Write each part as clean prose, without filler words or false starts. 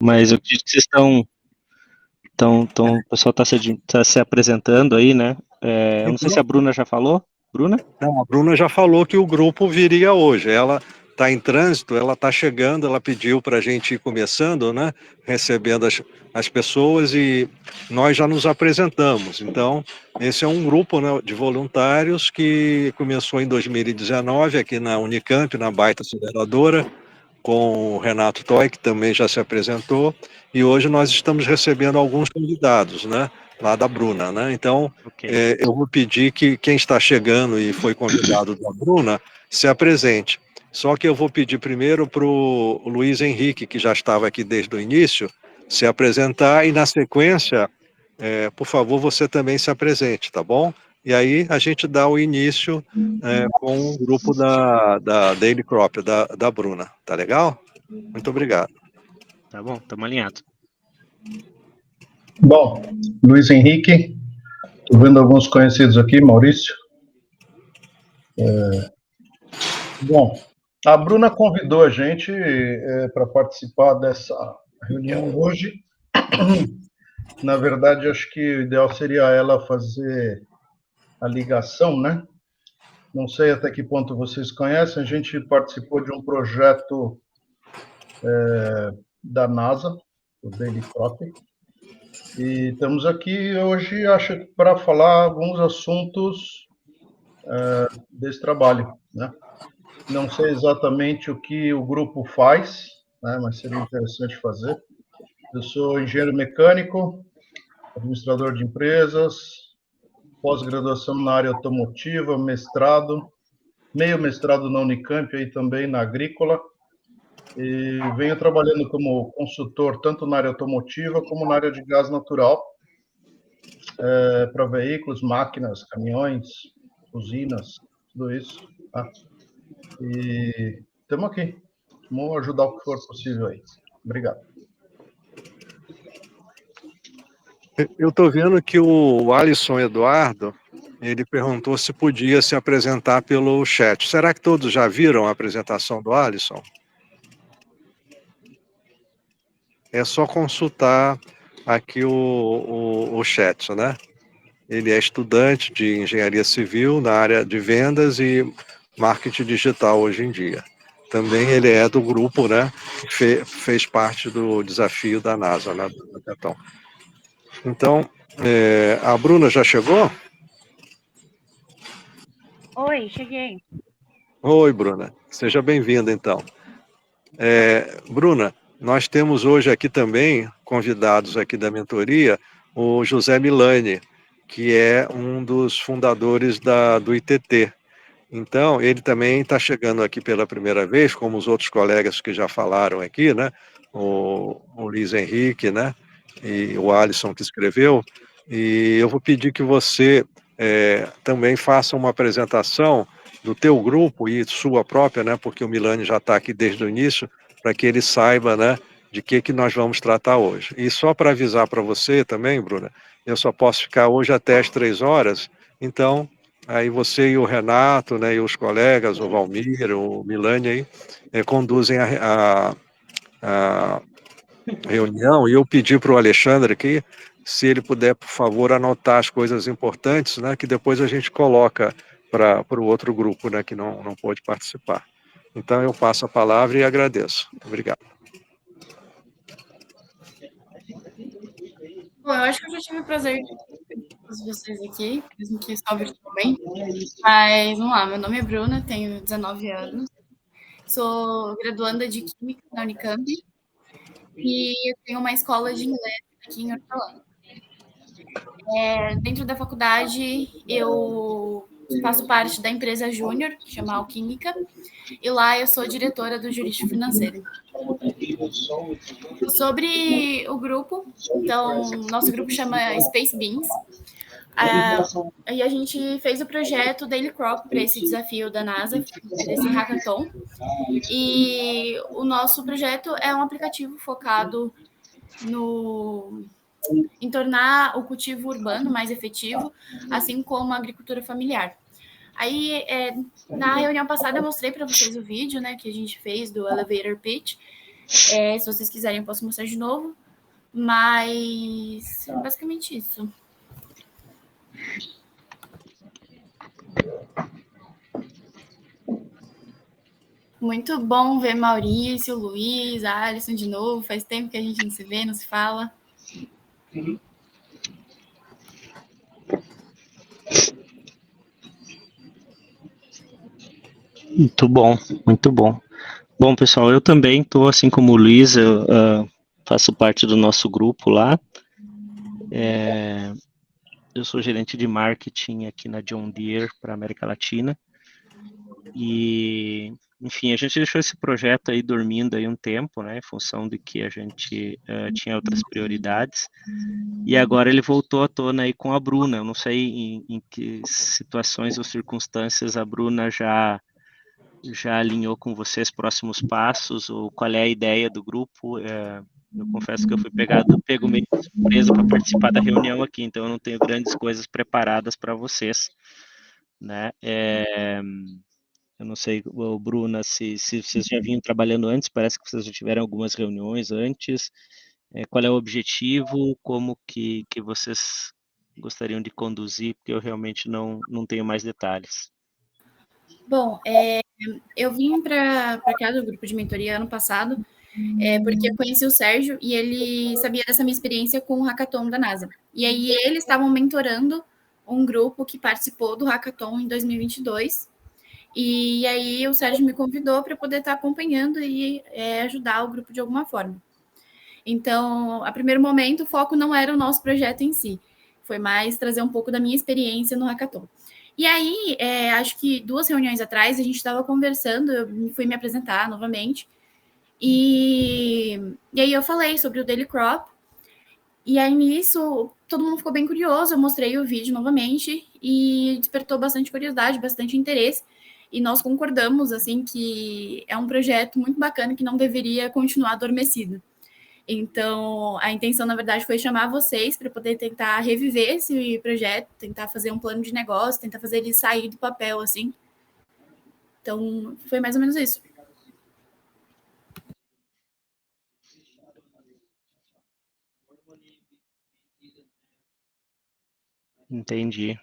Mas eu acredito que vocês o pessoal tá se apresentando aí, né? Eu não sei se a Bruna já falou. Bruna? Não, a Bruna já falou que o grupo viria hoje. Ela está em trânsito, ela está chegando, ela pediu para a gente ir começando, né? Recebendo as pessoas e nós já nos apresentamos. Então, esse é um grupo, né, de voluntários que começou em 2019 aqui na Unicamp, na Baita Aceleradora, com o Renato Toy, que também já se apresentou, e hoje nós estamos recebendo alguns convidados, né, lá da Bruna, né? Então, Ok. eu vou pedir que quem está chegando e foi convidado da Bruna se apresente. Só que eu vou pedir primeiro para o Luiz Henrique, que já estava aqui desde o início, se apresentar e, na sequência, por favor, você também se apresente, tá bom? E aí a gente dá o início com o grupo da Daily Crop, da Bruna, tá legal? Muito obrigado. Tá bom, estamos alinhados. Bom, Luiz Henrique, estou vendo alguns conhecidos aqui, Maurício. Bom, a Bruna convidou a gente para participar dessa reunião hoje. Na verdade, acho que o ideal seria ela fazer a ligação, né? Não sei até que ponto vocês conhecem, a gente participou de um projeto da NASA, o Daily Crop, e estamos aqui hoje, acho, para falar alguns assuntos desse trabalho, né? Não sei exatamente o que o grupo faz, né, mas seria interessante fazer. Eu sou engenheiro mecânico, administrador de empresas, pós-graduação na área automotiva, mestrado, meio mestrado na Unicamp e também na Agrícola, e venho trabalhando como consultor tanto na área automotiva como na área de gás natural, para veículos, máquinas, caminhões, usinas, tudo isso. Tá? E estamos aqui. Vamos ajudar o que for possível aí. Obrigado. Eu estou vendo que o Alisson Eduardo, ele perguntou se podia se apresentar pelo chat. Será que todos já viram a apresentação do Alisson? É só consultar aqui o chat, né? Ele é estudante de engenharia civil na área de vendas e marketing digital hoje em dia. Também ele é do grupo, né? Fez parte do desafio da NASA, né? Então, a Bruna já chegou? Oi, cheguei. Oi, Bruna. Seja bem-vinda, então. Bruna, nós temos hoje aqui também, convidados aqui da mentoria, o José Milani, que é um dos fundadores do ITT. Então, ele também está chegando aqui pela primeira vez, como os outros colegas que já falaram aqui, né? O Luiz Henrique, né? E o Alisson que escreveu. E eu vou pedir que você também faça uma apresentação do teu grupo e sua própria, né? Porque o Milani já está aqui desde o início, para que ele saiba, né? De que nós vamos tratar hoje. E só para avisar para você também, Bruna, eu só posso ficar hoje até as 3 horas, então aí você e o Renato, né, e os colegas, o Valmir, o Milani aí, conduzem a reunião, e eu pedi para o Alexandre aqui, se ele puder, por favor, anotar as coisas importantes, né, que depois a gente coloca para o outro grupo, né, que não pôde participar. Então, eu passo a palavra e agradeço. Obrigado. Bom, eu acho que eu já tive o prazer de conhecer todos vocês aqui, mesmo que só virtualmente. Mas vamos lá, meu nome é Bruna, tenho 19 anos, sou graduanda de Química na Unicamp e eu tenho uma escola de inglês aqui em Hortolândia. Dentro da faculdade, eu faço parte da empresa Júnior, que chama Alquímica, e lá eu sou diretora do Jurídico Financeiro. Sobre o grupo, então, nosso grupo chama Space Beans, e a gente fez o projeto Daily Crop para esse desafio da NASA, desse hackathon, e o nosso projeto é um aplicativo focado em tornar o cultivo urbano mais efetivo, assim como a agricultura familiar. Aí, na reunião passada, eu mostrei para vocês o vídeo, né, que a gente fez do Elevator Pitch, Se vocês quiserem, eu posso mostrar de novo. Mas é basicamente isso. Muito bom ver Maurício, Luiz, Alisson de novo. Faz tempo que a gente não se vê, não se fala. Muito bom, muito bom. Bom, pessoal, eu também estou, assim como o Luiz, eu faço parte do nosso grupo lá. Eu sou gerente de marketing aqui na John Deere para a América Latina. E, enfim, a gente deixou esse projeto aí dormindo aí um tempo, né, em função de que a gente tinha outras prioridades. E agora ele voltou à tona aí com a Bruna. Eu não sei em que situações ou circunstâncias a Bruna já alinhou com vocês próximos passos, ou qual é a ideia do grupo. Eu confesso que eu fui pego meio de surpresa para participar da reunião aqui, então eu não tenho grandes coisas preparadas para vocês, né? Eu não sei, Bruna, se vocês já vinham trabalhando antes, parece que vocês já tiveram algumas reuniões antes. Qual é o objetivo, como que vocês gostariam de conduzir, porque eu realmente não tenho mais detalhes. Bom, eu vim para cá do grupo de mentoria ano passado, porque eu conheci o Sérgio e ele sabia dessa minha experiência com o Hackathon da NASA. E aí eles estavam mentorando um grupo que participou do Hackathon em 2022. E aí o Sérgio me convidou para poder estar acompanhando e ajudar o grupo de alguma forma. Então, a primeiro momento, o foco não era o nosso projeto em si, foi mais trazer um pouco da minha experiência no Hackathon. E aí, acho que 2 reuniões atrás, a gente estava conversando, eu fui me apresentar novamente, e aí eu falei sobre o Daily Crop, e aí nisso, todo mundo ficou bem curioso, eu mostrei o vídeo novamente, e despertou bastante curiosidade, bastante interesse, e nós concordamos, assim, que é um projeto muito bacana que não deveria continuar adormecido. Então, a intenção, na verdade, foi chamar vocês para poder tentar reviver esse projeto, tentar fazer um plano de negócio, tentar fazer ele sair do papel, assim. Então, foi mais ou menos isso. Entendi.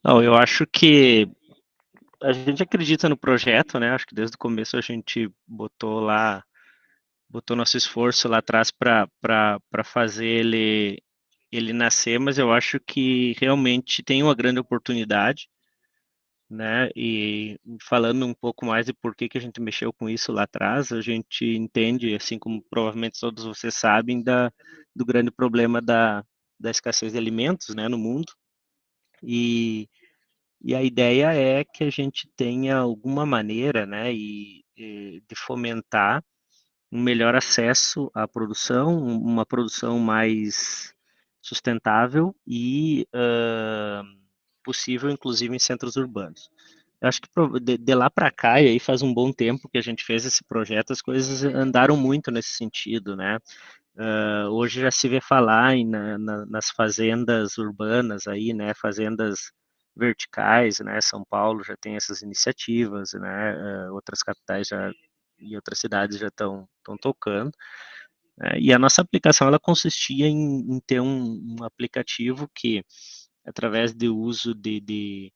Não, eu acho que a gente acredita no projeto, né? Acho que desde o começo a gente botou nosso esforço lá atrás para fazer ele nascer, mas eu acho que realmente tem uma grande oportunidade, né? E falando um pouco mais de por que a gente mexeu com isso lá atrás, a gente entende, assim como provavelmente todos vocês sabem, do grande problema da escassez de alimentos, né, no mundo. E a ideia é que a gente tenha alguma maneira, né, de fomentar um melhor acesso à produção, uma produção mais sustentável e possível, inclusive, em centros urbanos. Eu acho que de lá para cá, e aí faz um bom tempo que a gente fez esse projeto, as coisas andaram muito nesse sentido, né? Hoje já se vê falar nas fazendas urbanas aí, né? Fazendas verticais, né? São Paulo já tem essas iniciativas, né? Outras capitais e outras cidades já estão tocando. E a nossa aplicação ela consistia em ter um aplicativo que, através do uso de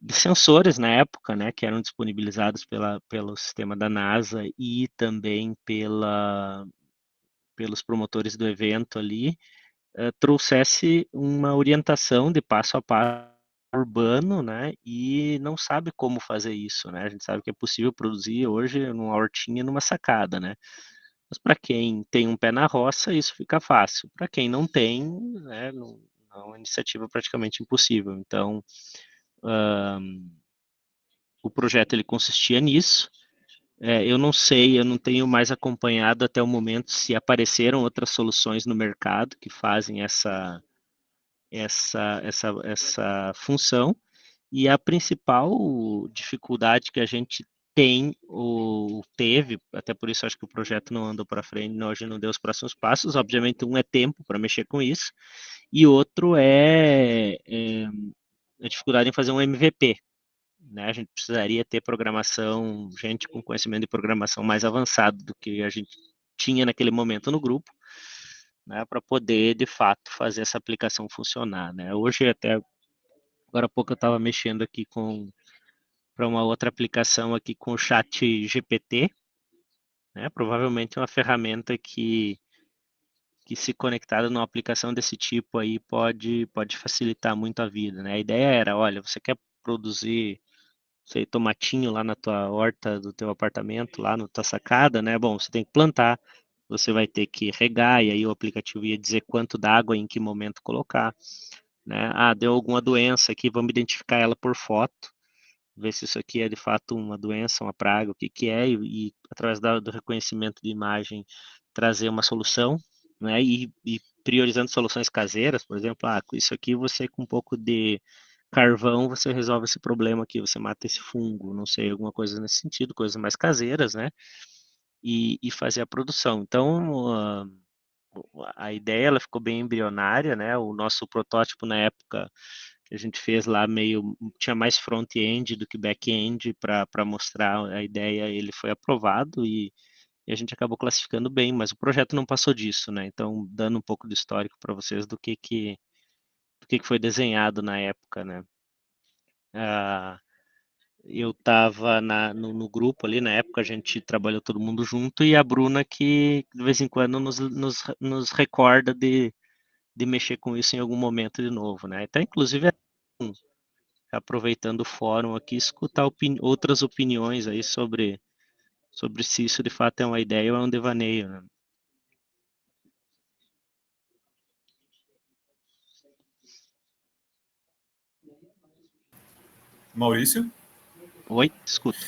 sensores na época, né, que eram disponibilizados pelo sistema da NASA e também pelos promotores do evento ali, trouxesse uma orientação de passo a passo urbano, né, e não sabe como fazer isso, né, a gente sabe que é possível produzir hoje numa hortinha, numa sacada, né, mas para quem tem um pé na roça, isso fica fácil, para quem não tem, né, não, é uma iniciativa praticamente impossível, então, o projeto ele consistia nisso. Eu não sei, eu não tenho mais acompanhado até o momento se apareceram outras soluções no mercado que fazem essa função. E a principal dificuldade que a gente tem ou teve, até por isso acho que o projeto não andou para frente, hoje não deu os próximos passos. Obviamente, um é tempo para mexer com isso, e outro é a dificuldade em fazer um MVP. né? A gente precisaria ter programação, gente com conhecimento de programação mais avançado do que a gente tinha naquele momento no grupo, né? Para poder, de fato, fazer essa aplicação funcionar, né? Hoje, até agora há pouco, eu estava mexendo aqui para uma outra aplicação aqui com o Chat GPT, né? Provavelmente é uma ferramenta que se conectada numa aplicação desse tipo aí pode facilitar muito a vida, né? A ideia era, olha, você quer produzir, sei, tomatinho lá na tua horta do teu apartamento, lá na tua sacada, né? Bom, você tem que plantar, você vai ter que regar, e aí o aplicativo ia dizer quanto d'água e em que momento colocar, né? Ah, deu alguma doença aqui, vamos identificar ela por foto, ver se isso aqui é de fato uma doença, uma praga, o que que é, e através do reconhecimento de imagem trazer uma solução, né? E priorizando soluções caseiras, por exemplo, com isso aqui você com um pouco de carvão você resolve esse problema aqui, você mata esse fungo, não sei, alguma coisa nesse sentido, coisas mais caseiras, né? E fazer a produção. Então, a ideia ela ficou bem embrionária, né? O nosso protótipo na época que a gente fez lá tinha mais front-end do que back-end para mostrar a ideia, ele foi aprovado e a gente acabou classificando bem, mas o projeto não passou disso, né? Então, dando um pouco de histórico para vocês do que foi desenhado na época, né? Eu estava no grupo ali, na época a gente trabalhou todo mundo junto, e a Bruna que de vez em quando nos recorda de mexer com isso em algum momento de novo, né? Até inclusive aproveitando o fórum aqui, escutar outras opiniões aí sobre se isso de fato é uma ideia ou é um devaneio, né? Maurício? Oi, escuto.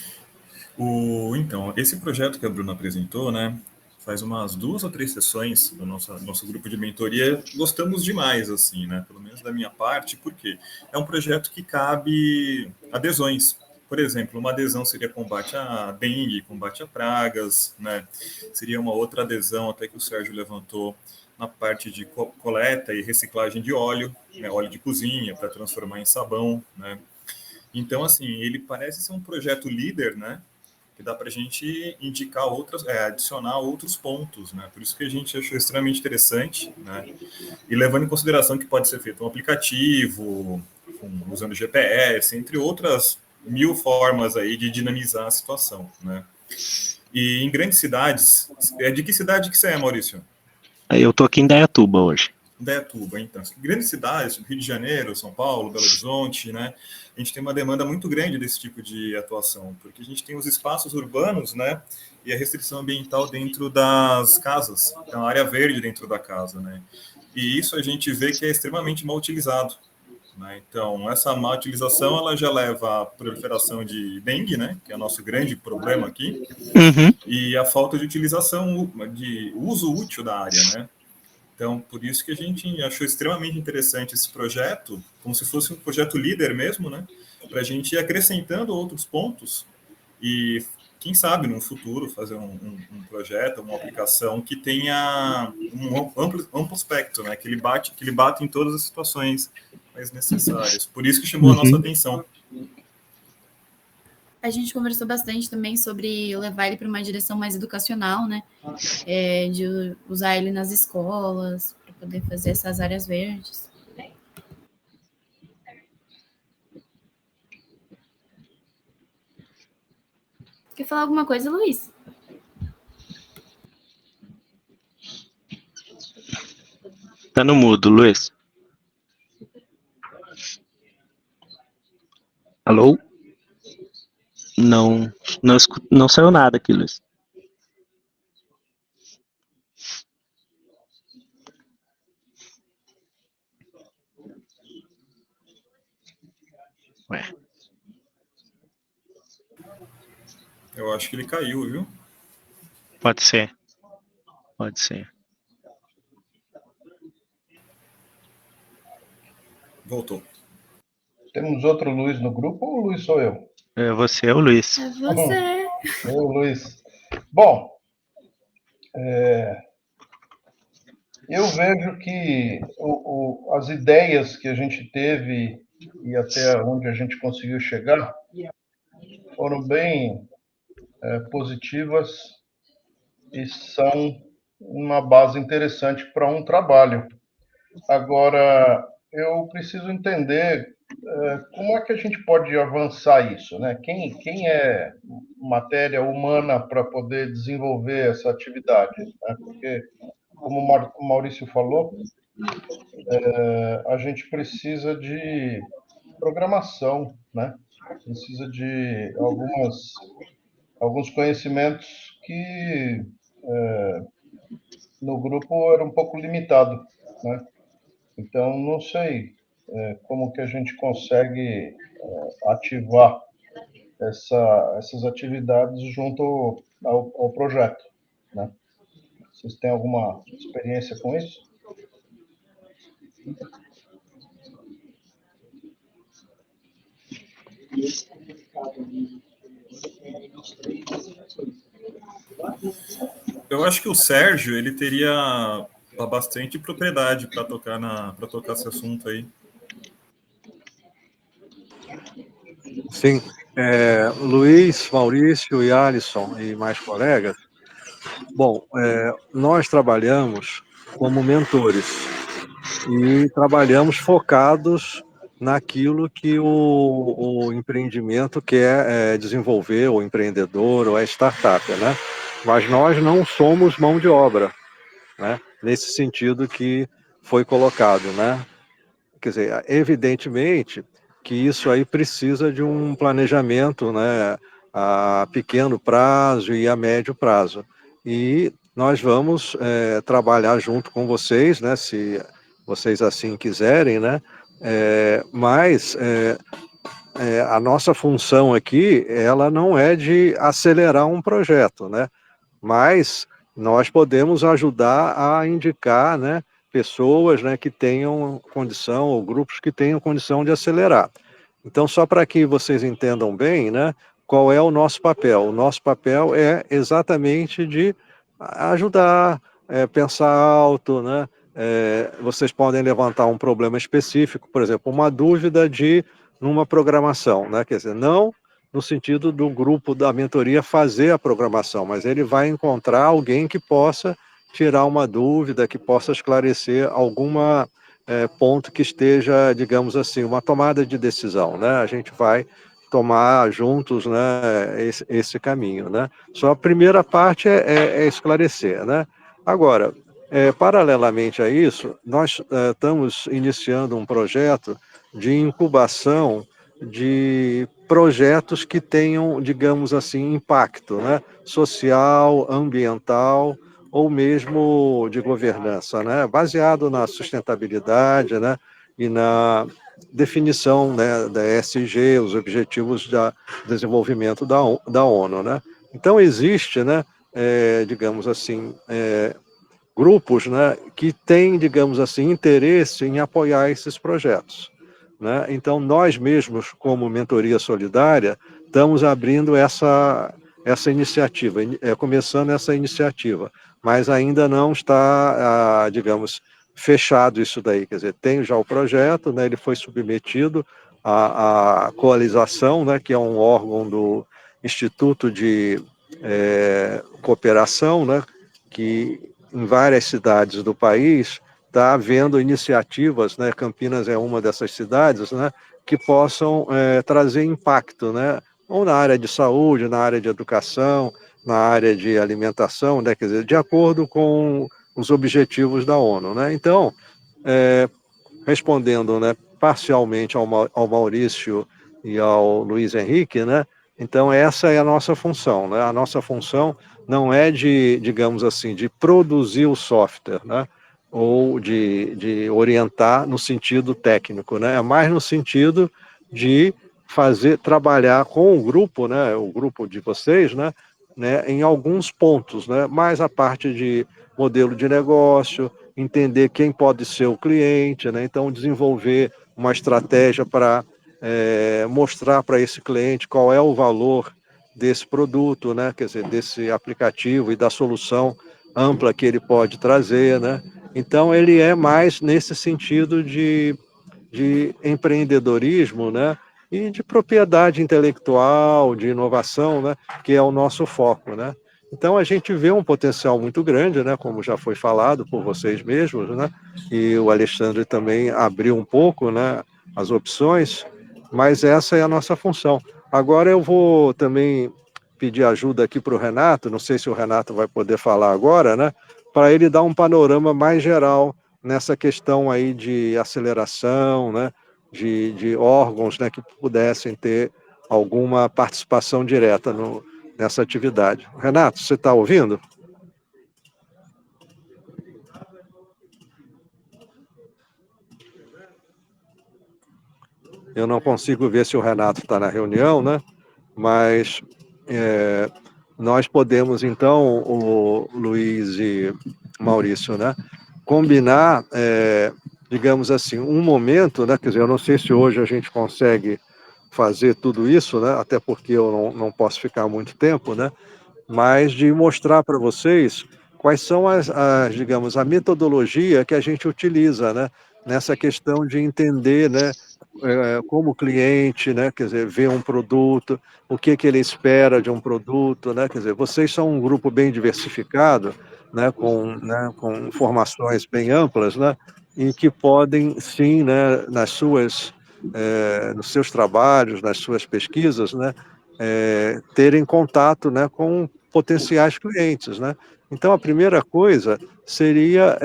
Então, esse projeto que a Bruna apresentou, né, faz umas 2 ou 3 sessões do nosso grupo de mentoria, gostamos demais, assim, né, pelo menos da minha parte, porque é um projeto que cabe adesões. Por exemplo, uma adesão seria combate à dengue, combate a pragas, né, seria uma outra adesão, até que o Sérgio levantou, na parte de coleta e reciclagem de óleo, né, óleo de cozinha, para transformar em sabão, né. Então, assim, ele parece ser um projeto líder, né, que dá para a gente indicar adicionar outros pontos, né? Por isso que a gente achou extremamente interessante, né? E levando em consideração que pode ser feito um aplicativo, usando GPS, entre outras 1000 formas aí de dinamizar a situação, né? E em grandes cidades, de que cidade que você é, Maurício? Eu tô aqui em Dayatuba hoje. Dayatuba, então. Grandes cidades, Rio de Janeiro, São Paulo, Belo Horizonte, né? A gente tem uma demanda muito grande desse tipo de atuação, porque a gente tem os espaços urbanos, né? E a restrição ambiental dentro das casas, então a área verde dentro da casa, né? E isso a gente vê que é extremamente mal utilizado, né? Então, essa má utilização, ela já leva à proliferação de dengue, né? Que é o nosso grande problema aqui, e a falta de utilização, de uso útil da área, né? Então, por isso que a gente achou extremamente interessante esse projeto, como se fosse um projeto líder mesmo, né? Para a gente ir acrescentando outros pontos e, quem sabe, no futuro, fazer um projeto, uma aplicação que tenha um amplo espectro, né? Que ele bate em todas as situações mais necessárias. Por isso que chamou a nossa atenção. A gente conversou bastante também sobre levar ele para uma direção mais educacional, né? De usar ele nas escolas, para poder fazer essas áreas verdes. Quer falar alguma coisa, Luiz? Tá no mudo, Luiz. Alô? Não saiu nada aqui, Luiz. Ué. Eu acho que ele caiu, viu? Pode ser. Pode ser. Voltou. Temos outro Luiz no grupo ou o Luiz sou eu? É você, o Luiz. É você. Eu, Luiz. Bom, eu vejo que as ideias que a gente teve e até onde a gente conseguiu chegar foram bem positivas e são uma base interessante para um trabalho. Agora, eu preciso entender como é que a gente pode avançar isso, né? Quem é matéria humana para poder desenvolver essa atividade, né? Porque, como o Maurício falou, a gente precisa de programação, né? Precisa de alguns conhecimentos que no grupo era um pouco limitado, né? Então, não sei como que a gente consegue ativar essas atividades junto ao projeto, né? Vocês têm alguma experiência com isso? Eu acho que o Sérgio, ele teria bastante propriedade para tocar esse assunto aí. Sim, Luiz, Maurício e Alisson e mais colegas. Bom, nós trabalhamos como mentores e trabalhamos focados naquilo que o empreendimento quer desenvolver, o empreendedor ou a startup, né? Mas nós não somos mão de obra, né? Nesse sentido que foi colocado, né? Quer dizer, evidentemente que isso aí precisa de um planejamento, né, a pequeno prazo e a médio prazo. E nós vamos trabalhar junto com vocês, né, se vocês assim quiserem, né, mas a nossa função aqui, ela não é de acelerar um projeto, né, mas nós podemos ajudar a indicar, né, pessoas, né, que tenham condição, ou grupos que tenham condição de acelerar. Então, só para que vocês entendam bem, né, qual é o nosso papel. O nosso papel é exatamente de ajudar, pensar alto, né? Vocês podem levantar um problema específico, por exemplo, uma dúvida numa programação, né? Quer dizer, não no sentido do grupo da mentoria fazer a programação, mas ele vai encontrar alguém que possa tirar uma dúvida, que possa esclarecer alguma ponto que esteja, digamos assim, uma tomada de decisão, né? A gente vai tomar juntos, né, esse caminho, né? Só a primeira parte é esclarecer, né? Agora, paralelamente a isso, nós estamos iniciando um projeto de incubação de projetos que tenham, digamos assim, impacto, né? Social, ambiental ou mesmo de governança, né? Baseado na sustentabilidade, né? E na definição, né, da ESG, os Objetivos de Desenvolvimento da ONU, né? Então existe, né, digamos assim, grupos, né, que têm, digamos assim, interesse em apoiar esses projetos, né? Então, nós mesmos, como Mentoria Solidária, estamos abrindo essa iniciativa, começando essa iniciativa, mas ainda não está, digamos, fechado isso daí. Quer dizer, tem já o projeto, né, ele foi submetido à coalização, né, que é um órgão do Instituto de Cooperação, né, que em várias cidades do país está havendo iniciativas, né, Campinas é uma dessas cidades, né, que possam trazer impacto, né, ou na área de saúde, na área de educação, na área de alimentação, né, quer dizer, de acordo com os objetivos da ONU, né. Então, respondendo, né, parcialmente ao Maurício e ao Luiz Henrique, né, então essa é a nossa função, né, a nossa função não é de, digamos assim, de produzir o software, né, ou de orientar no sentido técnico, né, é mais no sentido de trabalhar com o grupo de vocês, né, em alguns pontos, né, mais a parte de modelo de negócio, entender quem pode ser o cliente, né, então desenvolver uma estratégia para mostrar para esse cliente qual é o valor desse produto, né, quer dizer, desse aplicativo e da solução ampla que ele pode trazer, né. Então ele é mais nesse sentido de empreendedorismo, né, e de propriedade intelectual, de inovação, né, que é o nosso foco, né? Então a gente vê um potencial muito grande, né, como já foi falado por vocês mesmos, né, e o Alexandre também abriu um pouco, né, as opções, mas essa é a nossa função. Agora eu vou também pedir ajuda aqui para o Renato, não sei se o Renato vai poder falar agora, né, para ele dar um panorama mais geral nessa questão aí de aceleração, né, de órgãos, né, que pudessem ter alguma participação direta nessa atividade. Renato, você está ouvindo? Eu não consigo ver se o Renato está na reunião, né? Mas nós podemos, então, o Luiz e Maurício, né, combinar, digamos assim, um momento, né? Quer dizer, eu não sei se hoje a gente consegue fazer tudo isso, né? Até porque eu não posso ficar muito tempo, né? Mas de mostrar para vocês quais são digamos, a metodologia que a gente utiliza, né, nessa questão de entender, né, como o cliente, né, quer dizer, vê um produto, o que ele espera de um produto, né, quer dizer, vocês são um grupo bem diversificado, com informações bem amplas, né, e que podem, sim, né, nos seus trabalhos, nas suas pesquisas, né, terem contato, né, com potenciais clientes, né? Então, a primeira coisa seria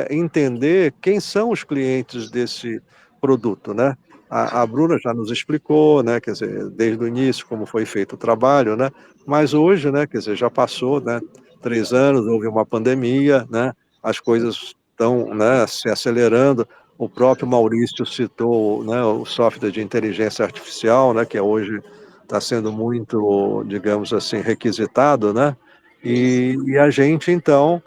entender quem são os clientes desse produto, né? A Bruna já nos explicou, né, quer dizer, desde o início como foi feito o trabalho, né? Mas hoje, né, quer dizer, já passou, né, 3 anos, houve uma pandemia, né? As coisas estão, né, se acelerando. O próprio Maurício citou, né, o software de inteligência artificial, né, que hoje está sendo muito, digamos assim, requisitado, né? E a gente, então,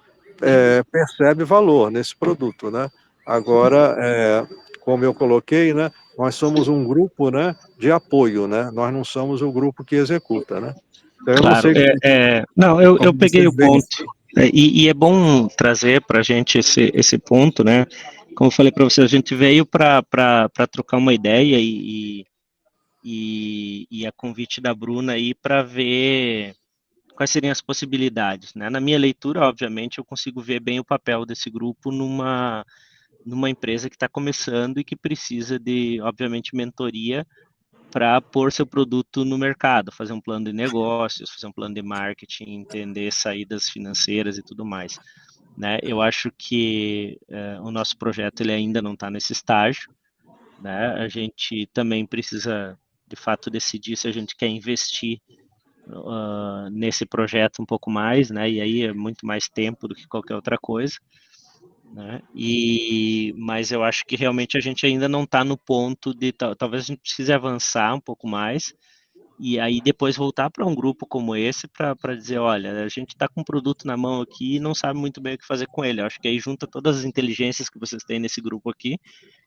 percebe valor nesse produto, né? Agora, como eu coloquei, né, nós somos um grupo, né, de apoio, né? Nós não somos o grupo que executa, né? Então, eu não Claro, sei não, eu como peguei vocês o veem isso. ponto, e é bom trazer para a gente esse ponto, né? Como eu falei para você, a gente veio para trocar uma ideia e a convite da Bruna aí para ver quais seriam as possibilidades, né? Na minha leitura, obviamente, eu consigo ver bem o papel desse grupo numa empresa que está começando e que precisa de, obviamente, mentoria para pôr seu produto no mercado, fazer um plano de negócios, fazer um plano de marketing, entender saídas financeiras e tudo mais, né? Eu acho que o nosso projeto ele ainda não está nesse estágio, né? A gente também precisa, de fato, decidir se a gente quer investir nesse projeto um pouco mais, né? E aí é muito mais tempo do que qualquer outra coisa, né? Mas eu acho que realmente a gente ainda não está no ponto de talvez a gente precise avançar um pouco mais e aí depois voltar para um grupo como esse para dizer, olha, a gente está com um produto na mão aqui e não sabe muito bem o que fazer com ele. Eu acho que aí junta todas as inteligências que vocês têm nesse grupo aqui,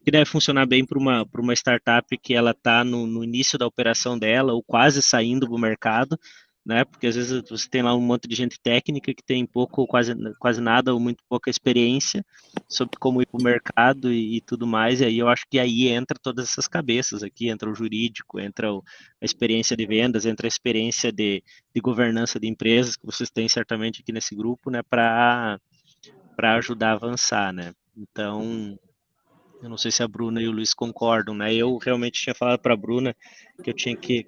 que deve funcionar bem para uma startup que ela está no início da operação dela ou quase saindo do mercado, né? Porque às vezes você tem lá um monte de gente técnica que tem pouco, quase nada ou muito pouca experiência sobre como ir para o mercado e tudo mais. E aí eu acho que aí entra todas essas cabeças aqui, entra o jurídico, entra a experiência de vendas, entra a experiência de governança de empresas que vocês têm certamente aqui nesse grupo, né? Para ajudar a avançar, né? Então, eu não sei se a Bruna e o Luiz concordam, né? Eu realmente tinha falado para a Bruna que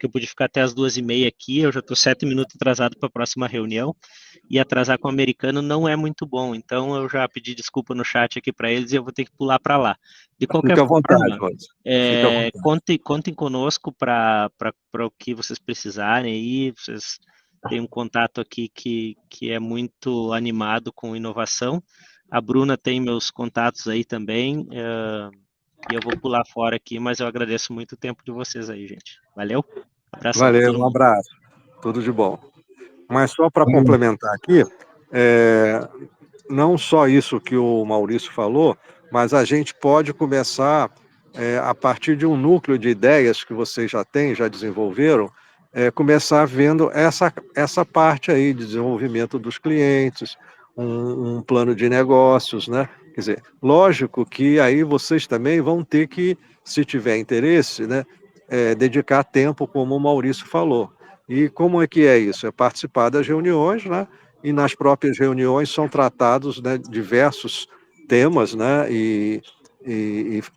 eu podia ficar até as 2h30 aqui, eu já estou 7 minutos atrasado para a próxima reunião, e atrasar com o americano não é muito bom, então eu já pedi desculpa no chat aqui para eles e eu vou ter que pular para lá. De qualquer Fica à vontade, forma, Rose. Fica à vontade. contem conosco para o que vocês precisarem aí, vocês têm um contato aqui que é muito animado com inovação. A Bruna tem meus contatos aí também, e eu vou pular fora aqui, mas eu agradeço muito o tempo de vocês aí, gente. Valeu? Abração para Valeu, todo um mundo. abraço. Tudo de bom. Mas só para complementar aqui, não só isso que o Maurício falou, mas a gente pode começar, a partir de um núcleo de ideias que vocês já têm, já desenvolveram, começar vendo essa parte aí de desenvolvimento dos clientes, um plano de negócios, né? Quer dizer, lógico que aí vocês também vão ter que, se tiver interesse, né, dedicar tempo, como o Maurício falou. E como é que é isso? É participar das reuniões, né? E nas próprias reuniões são tratados, né, diversos temas, né, e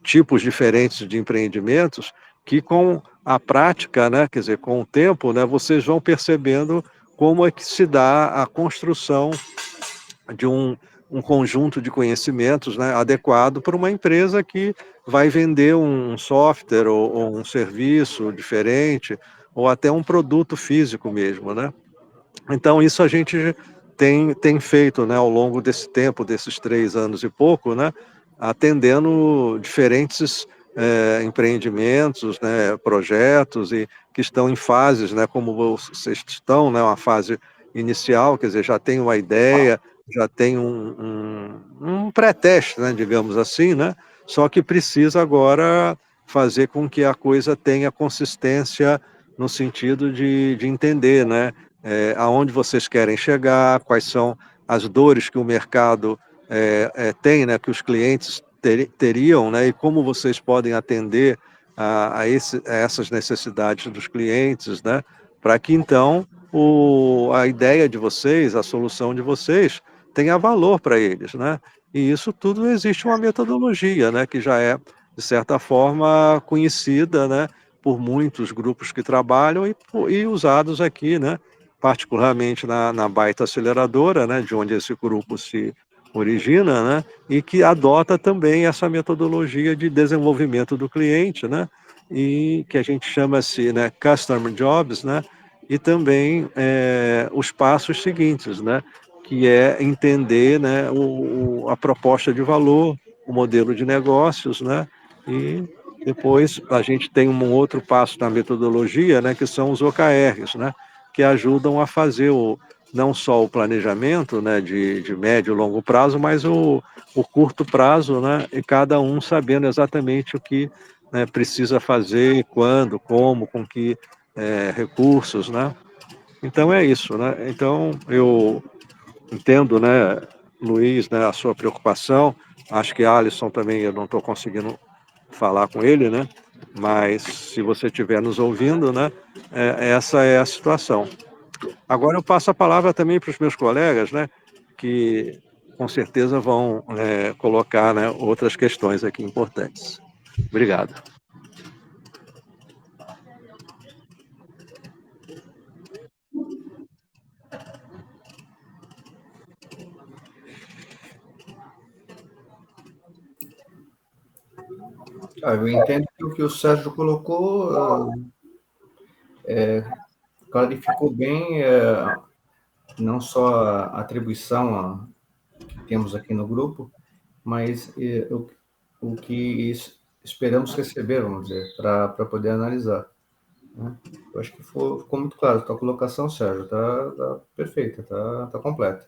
tipos diferentes de empreendimentos que com a prática, né, quer dizer, com o tempo, né, vocês vão percebendo como é que se dá a construção de um conjunto de conhecimentos, né, adequado para uma empresa que vai vender um software ou um serviço diferente, ou até um produto físico mesmo, né? Então, isso a gente tem feito, né, ao longo desse tempo, desses 3 anos e pouco, né, atendendo diferentes empreendimentos, né, projetos, e que estão em fases, né, como vocês estão, né, uma fase inicial, quer dizer, já tem uma ideia, já tem um pré-teste, né, digamos assim, né, só que precisa agora fazer com que a coisa tenha consistência no sentido de entender, né, aonde vocês querem chegar, quais são as dores que o mercado tem, né, que os clientes teriam, né, e como vocês podem atender a essas necessidades dos clientes, né, para que então a ideia de vocês, a solução de vocês, tenha valor para eles, né? E isso tudo existe uma metodologia, né, que já é, de certa forma, conhecida, né, por muitos grupos que trabalham e usados aqui, né, particularmente na Baita Aceleradora, né, de onde esse grupo se origina, né, e que adota também essa metodologia de desenvolvimento do cliente, né, e que a gente chama-se, né, Customer Jobs, né, e também os passos seguintes, né, que é entender, né, a proposta de valor, o modelo de negócios, né, e depois a gente tem um outro passo na metodologia, né, que são os OKRs, né, que ajudam a fazer não só o planejamento, né, de médio e longo prazo, mas o curto prazo, né, e cada um sabendo exatamente o que, né, precisa fazer, quando, como, com que recursos, né. Então é isso, né. Então eu entendo, né, Luiz, né, a sua preocupação. Acho que a Alisson também, eu não estou conseguindo falar com ele, né, mas se você estiver nos ouvindo, né, essa é a situação. Agora eu passo a palavra também para os meus colegas, né, que com certeza vão colocar, né, outras questões aqui importantes. Obrigado. Eu entendo que o Sérgio colocou clarificou bem não só a atribuição que temos aqui no grupo, mas o que esperamos receber, vamos dizer, para poder analisar, né? Eu acho que ficou muito claro. A tua colocação, Sérgio, tá perfeita, tá completa.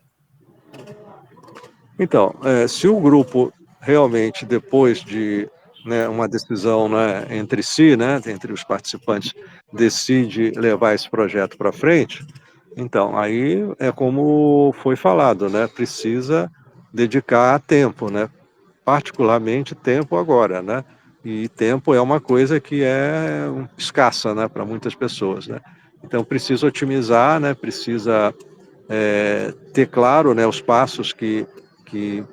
Então, se o grupo realmente, depois de, né, uma decisão, né, entre si, né, entre os participantes, decide levar esse projeto para frente, então, aí é como foi falado, né, precisa dedicar tempo, né, particularmente tempo agora, né, e tempo é uma coisa que é escassa, né, para muitas pessoas, né, então precisa otimizar, né, precisa ter claro, né, os passos que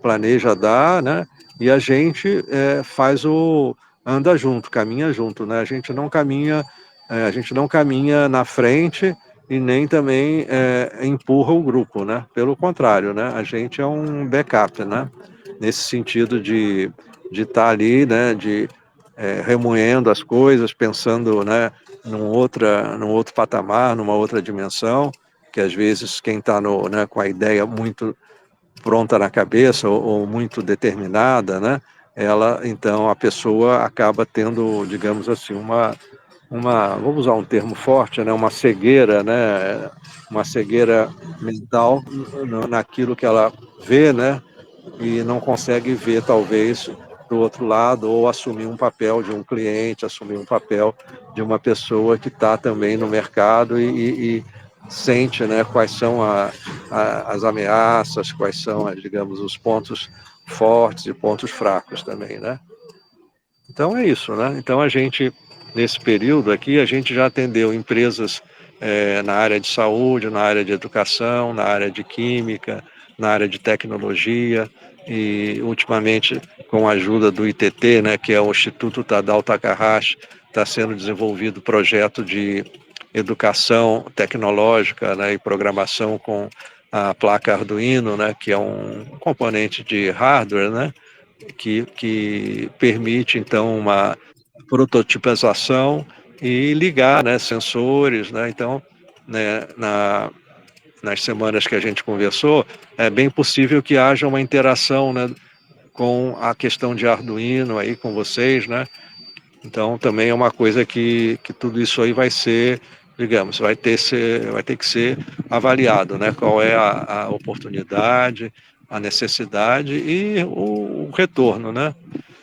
planeja dar, né, e a gente anda junto, caminha junto, né, a gente não caminha na frente e nem também empurra o grupo, né, pelo contrário, né, a gente é um backup, né, nesse sentido de estar ali, né, remoendo as coisas, pensando, né, num outro patamar, numa outra dimensão, que às vezes quem está né, com a ideia muito pronta na cabeça ou muito determinada, né, então a pessoa acaba tendo, digamos assim, vamos usar um termo forte, né, uma cegueira mental naquilo que ela vê, né, e não consegue ver, talvez, do outro lado, ou assumir um papel de um cliente, assumir um papel de uma pessoa que está também no mercado e sente, né, quais são as ameaças, quais são, digamos, os pontos fortes e pontos fracos também, né? Então é isso, né? Então a gente nesse período aqui, a gente já atendeu empresas na área de saúde, na área de educação, na área de química, na área de tecnologia, e ultimamente, com a ajuda do ITT, né, que é o Instituto Tadao Takahashi, está sendo desenvolvido projeto de educação tecnológica, né, e programação com a placa Arduino, né, que é um componente de hardware, né, que permite, então, uma prototipização e ligar, né, sensores, né, então, né, nas semanas que a gente conversou, é bem possível que haja uma interação, né, com a questão de Arduino aí com vocês, né, então também é uma coisa que tudo isso aí vai ser, digamos, vai ter que ser avaliado, né, qual é a oportunidade, a necessidade e o retorno, né.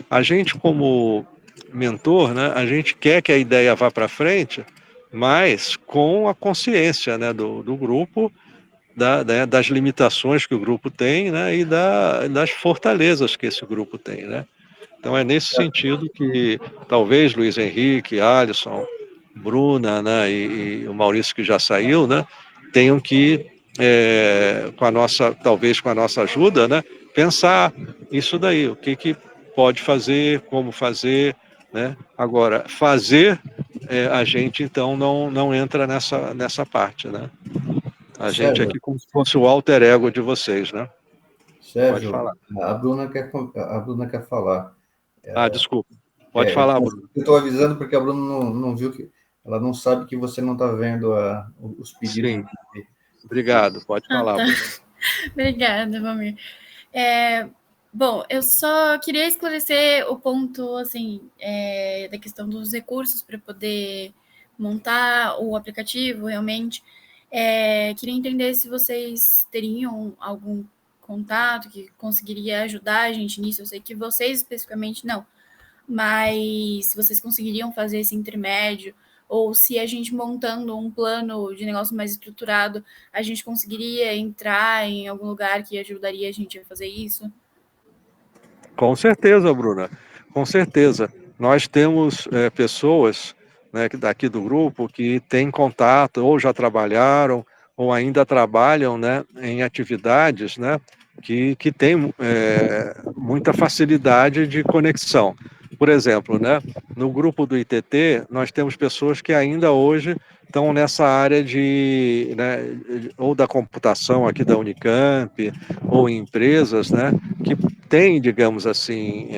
A gente, como mentor, né, a gente quer que a ideia vá para frente, mas com a consciência, né, do grupo, né, das limitações que o grupo tem, né, e das fortalezas que esse grupo tem, né. Então é nesse sentido que talvez Luiz Henrique, Alisson, Bruna, né, e o Maurício, que já saiu, né, tenham que, talvez com a nossa ajuda, né, pensar isso daí, o que pode fazer, como fazer, né. Agora, fazer, a gente então não entra nessa parte, né. A gente Sérgio, aqui como se fosse o alter ego de vocês, né. Pode Sérgio, falar. a Bruna quer falar. Ah, desculpa. Pode falar, Bruno. Eu estou avisando porque a Bruna não viu que ela não sabe que você não está vendo os pedidos. Sim. Obrigado. Pode falar, tá. Bruno. Obrigada, Valmir. Bom, eu só queria esclarecer o ponto, assim, da questão dos recursos para poder montar o aplicativo, realmente. Queria entender se vocês teriam algum contato que conseguiria ajudar a gente nisso. Eu sei que vocês especificamente não, mas se vocês conseguiriam fazer esse intermédio, ou se a gente montando um plano de negócio mais estruturado, a gente conseguiria entrar em algum lugar que ajudaria a gente a fazer isso? Com certeza, Bruna. Com certeza. Nós temos pessoas, né, daqui do grupo que têm contato, ou já trabalharam, ou ainda trabalham, né, em atividades, né, que têm muita facilidade de conexão. Por exemplo, né, no grupo do ITT, nós temos pessoas que ainda hoje estão nessa área né, ou da computação aqui da Unicamp, ou em empresas, né, que têm, digamos assim,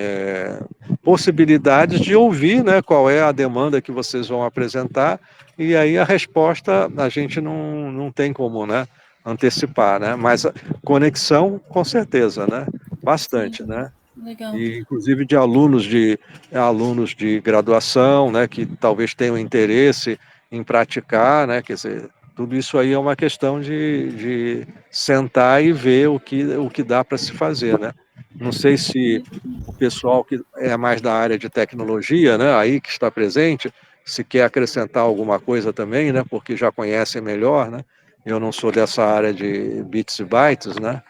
possibilidades de ouvir, né, qual é a demanda que vocês vão apresentar, e aí a resposta a gente não tem como, né, antecipar, né, mas a conexão, com certeza, né, bastante, Sim, né. legal. E inclusive de alunos de graduação, né, que talvez tenham interesse em praticar, né, quer dizer, tudo isso aí é uma questão de sentar e ver o que dá para se fazer, né. Não sei se o pessoal que é mais da área de tecnologia, né, aí que está presente, se quer acrescentar alguma coisa também, né, porque já conhecem melhor, né. Eu não sou dessa área de bits e bytes, né,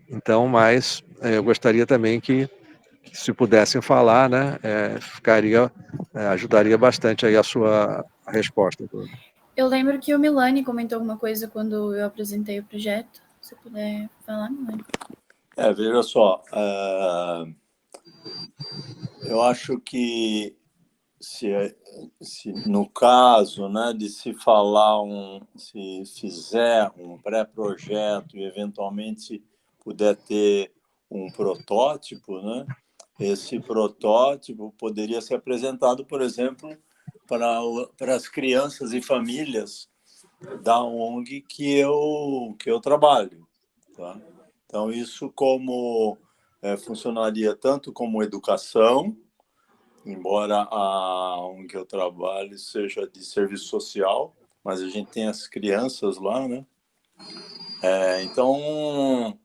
então, mas eu gostaria também que se pudessem falar, né, ajudaria bastante aí a sua resposta. Eu lembro que o Milani comentou alguma coisa quando eu apresentei o projeto. Se puder falar, Milani. Veja só, eu acho que se no caso, né, de se fizer um pré-projeto e eventualmente puder ter um protótipo, né, esse protótipo poderia ser apresentado, por exemplo, para as crianças e famílias da ONG que eu trabalho, tá? Então, isso funcionaria tanto como educação, embora a ONG que eu trabalho seja de serviço social, mas a gente tem as crianças lá, né? Então,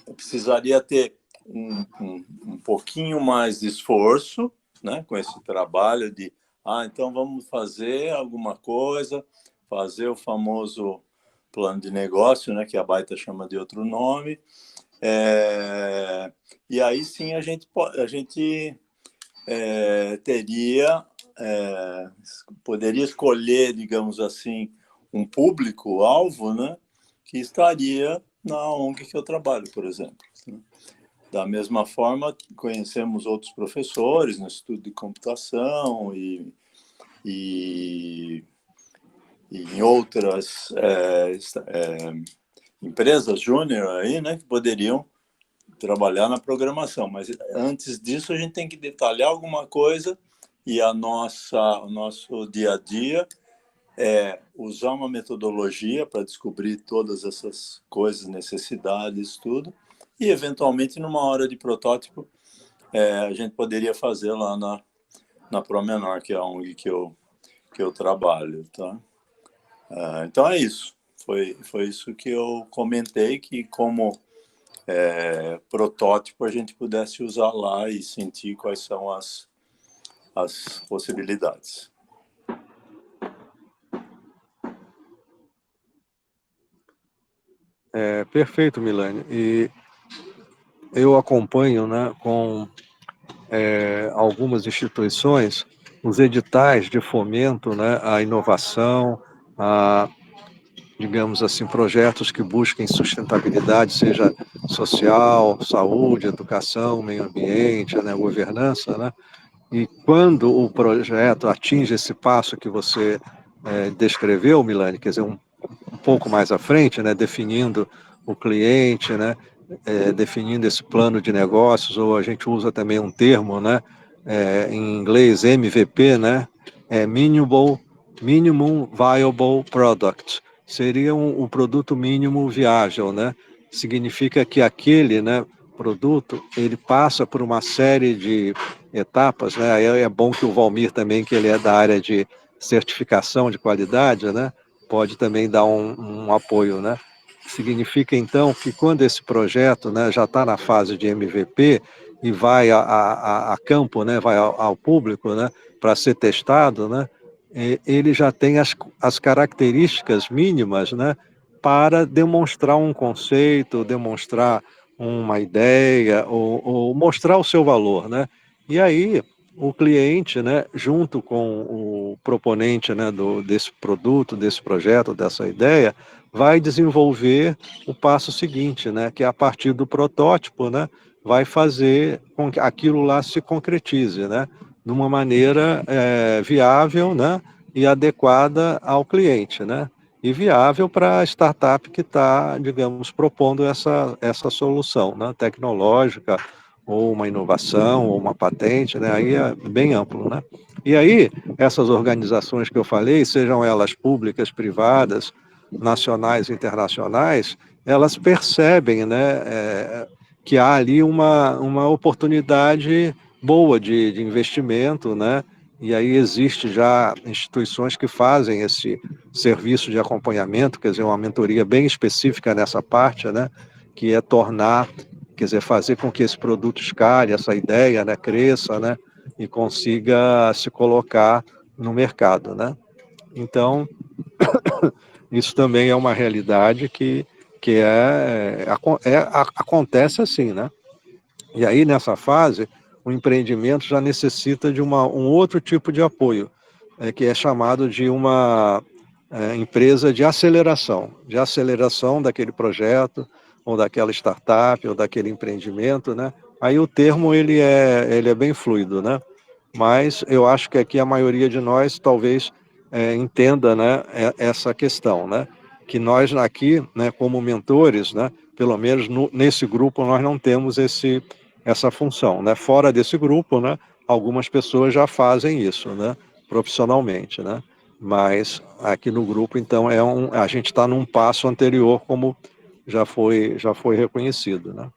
eu precisaria ter um pouquinho mais de esforço, né, com esse trabalho de, então vamos fazer alguma coisa, fazer o famoso plano de negócio, né, que a Baita chama de outro nome, e aí sim a gente teria poderia escolher, digamos assim, um público-alvo, né, que estaria na ONG que eu trabalho, por exemplo. Né? Da mesma forma, conhecemos outros professores no estudo de computação e em outras empresas júnior aí, né, que poderiam trabalhar na programação. Mas antes disso, a gente tem que detalhar alguma coisa e o nosso dia a dia é usar uma metodologia para descobrir todas essas coisas, necessidades, tudo, e eventualmente numa hora de protótipo a gente poderia fazer lá na ProMenor, que é a ONG que eu trabalho, tá? Então é isso, foi isso que eu comentei, que como protótipo a gente pudesse usar lá e sentir quais são as possibilidades. Perfeito, Milani. E eu acompanho, né, com algumas instituições os editais de fomento, né, à inovação, digamos assim, projetos que busquem sustentabilidade, seja social, saúde, educação, meio ambiente, né, governança, né? E quando o projeto atinge esse passo que você descreveu, Milani, quer dizer, um pouco mais à frente, né, definindo o cliente, né, definindo esse plano de negócios, ou a gente usa também um termo, né, em inglês MVP, né, Minimum Viable Product, seria um produto mínimo viável, né? Significa que aquele, né, produto, ele passa por uma série de etapas, né? Aí é bom que o Valmir também, que ele é da área de certificação de qualidade, né, pode também dar um apoio, né? Significa, então, que quando esse projeto, né, já está na fase de MVP e vai a campo, né, vai ao público, né, para ser testado, né, ele já tem as características mínimas, né, para demonstrar um conceito, demonstrar uma ideia ou mostrar o seu valor, né? E aí o cliente, né, junto com o proponente, né, desse produto, desse projeto, dessa ideia, vai desenvolver o passo seguinte, né, que é a partir do protótipo, né, vai fazer com que aquilo lá se concretize, né, de uma maneira viável, né, e adequada ao cliente, né, e viável para a startup que está, digamos, propondo essa solução, né, tecnológica, ou uma inovação, ou uma patente, né, aí é bem amplo, né. E aí, essas organizações que eu falei, sejam elas públicas, privadas, nacionais e internacionais, elas percebem, né, que há ali uma oportunidade boa de investimento, né, e aí existe já instituições que fazem esse serviço de acompanhamento, quer dizer, uma mentoria bem específica nessa parte, né, que é tornar, quer dizer, fazer com que esse produto escale, essa ideia, né, cresça, né, e consiga se colocar no mercado, né. Então, isso também é uma realidade que acontece assim, né? E aí, nessa fase, o empreendimento já necessita de um outro tipo de apoio, que é chamado de uma empresa de aceleração daquele projeto, ou daquela startup, ou daquele empreendimento, né? Aí o termo, ele é bem fluido, né? Mas eu acho que aqui a maioria de nós talvez entenda, né, essa questão, né? Que nós aqui, né, como mentores, né, pelo menos nesse grupo nós não temos essa função, né? Fora desse grupo, né, algumas pessoas já fazem isso, né, profissionalmente, né? Mas aqui no grupo, então, a gente está num passo anterior, como já foi reconhecido, né?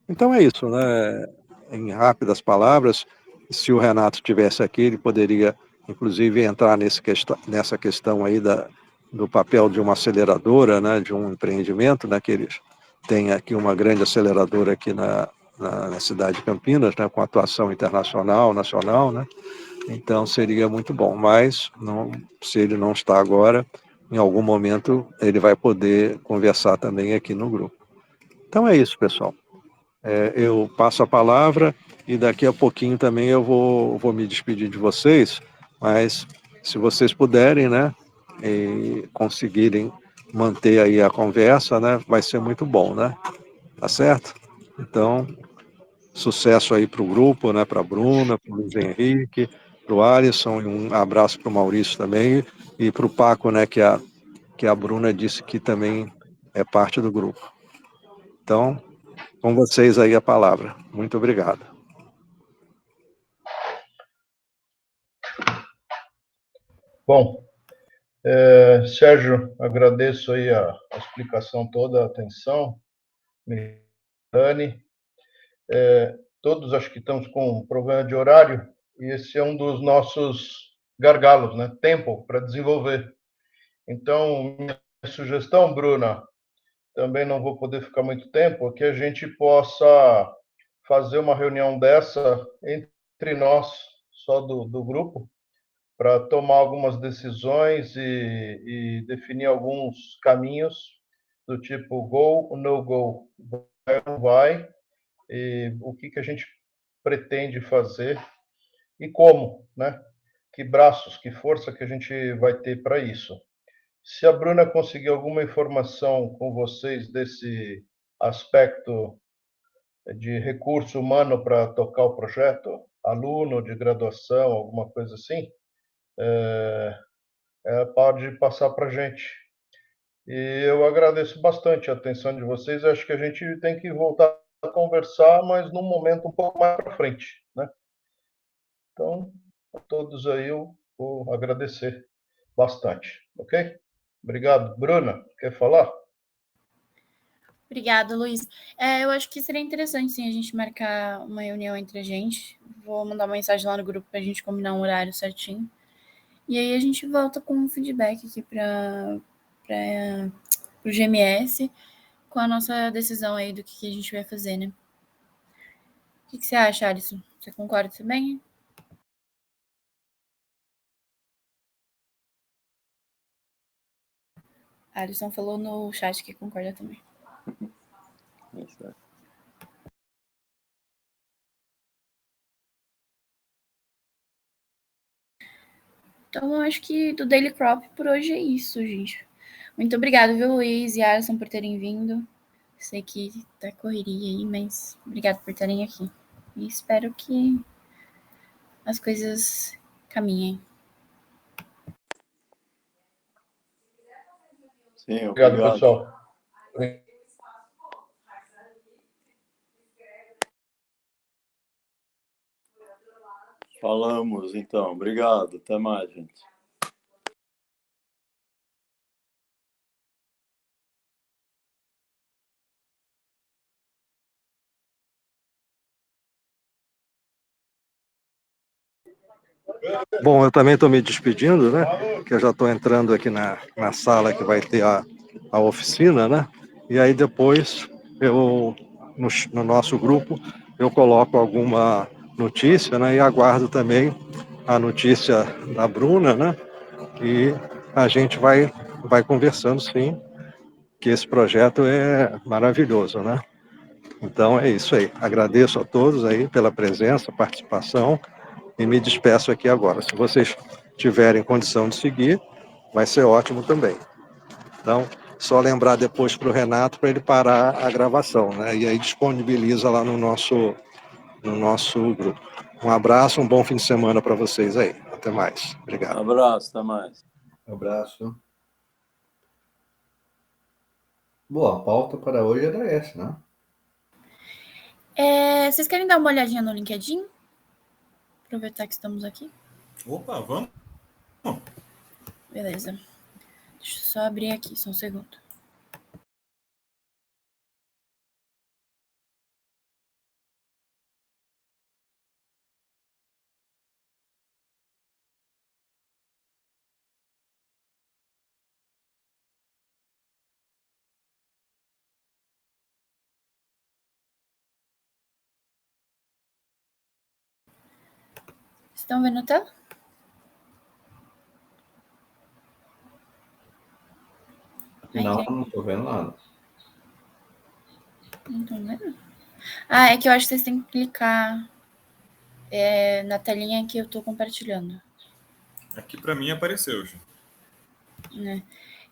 Então é isso, né? Em rápidas palavras, se o Renato estivesse aqui, ele poderia, inclusive, entrar nessa questão aí do papel de uma aceleradora, né, de um empreendimento, né, que eles têm aqui uma grande aceleradora aqui na cidade de Campinas, né, com atuação internacional, nacional, né? Então seria muito bom, mas se ele não está agora, em algum momento ele vai poder conversar também aqui no grupo. Então é isso, pessoal. Eu passo a palavra e daqui a pouquinho também eu vou me despedir de vocês, mas se vocês puderem, né, e conseguirem manter aí a conversa, né, vai ser muito bom, né? Tá certo? Então, sucesso aí para o grupo, né, para a Bruna, para o Luiz Henrique, para o Alisson, e um abraço para o Maurício também, e para o Paco, né, que a Bruna disse que também é parte do grupo. Então, com vocês aí a palavra. Muito obrigado. Bom, Sérgio, agradeço aí a explicação toda, a atenção. Dani, todos acho que estamos com um problema de horário, e esse é um dos nossos gargalos, né? Tempo para desenvolver. Então, minha sugestão, Bruna, também não vou poder ficar muito tempo, que a gente possa fazer uma reunião dessa entre nós, só do grupo, para tomar algumas decisões e definir alguns caminhos do tipo go ou no go, vai ou não vai, e o que a gente pretende fazer e como, né? Que braços, que força que a gente vai ter para isso. Se a Bruna conseguir alguma informação com vocês desse aspecto de recurso humano para tocar o projeto, aluno de graduação, alguma coisa assim, pode passar para a gente. E eu agradeço bastante a atenção de vocês. Eu acho que a gente tem que voltar a conversar, mas num momento um pouco mais para frente, né? Então, a todos aí eu vou agradecer bastante, ok? Obrigado. Bruna, quer falar? Obrigada, Luiz. Eu acho que seria interessante, sim, a gente marcar uma reunião entre a gente. Vou mandar uma mensagem lá no grupo para a gente combinar um horário certinho. E aí a gente volta com um feedback aqui para o GMS, com a nossa decisão aí do que a gente vai fazer, né? O que você acha, Alisson? Você concorda também? Alisson falou no chat que concorda também. Então, eu acho que do Daily Crop por hoje é isso, gente. Muito obrigada, viu, Luiz e Alisson, por terem vindo. Sei que tá correria aí, mas obrigado por estarem aqui. E espero que as coisas caminhem. Sim, Obrigado, pessoal. Falamos, então. Obrigado. Até mais, gente. Bom, eu também estou me despedindo, né? Que eu já estou entrando aqui na sala que vai ter a oficina, né? E aí depois no nosso grupo, eu coloco alguma notícia, né? E aguardo também a notícia da Bruna, né? E a gente vai conversando, sim, que esse projeto é maravilhoso, né? Então é isso aí. Agradeço a todos aí pela presença, participação, e me despeço aqui agora. Se vocês tiverem condição de seguir, vai ser ótimo também. Então, só lembrar depois para o Renato para ele parar a gravação, né? E aí disponibiliza lá no nosso grupo. Um abraço, um bom fim de semana para vocês aí. Até mais. Obrigado. Um abraço, até mais. Abraço. Boa, a pauta para hoje era essa, né? Vocês querem dar uma olhadinha no LinkedIn? Aproveitar que estamos aqui. Opa, vamos? Beleza. Deixa eu só abrir aqui, só um segundo. Estão vendo a tela? Não estou vendo nada. Não estão vendo? É que eu acho que vocês têm que clicar na telinha que eu estou compartilhando. Aqui para mim apareceu já.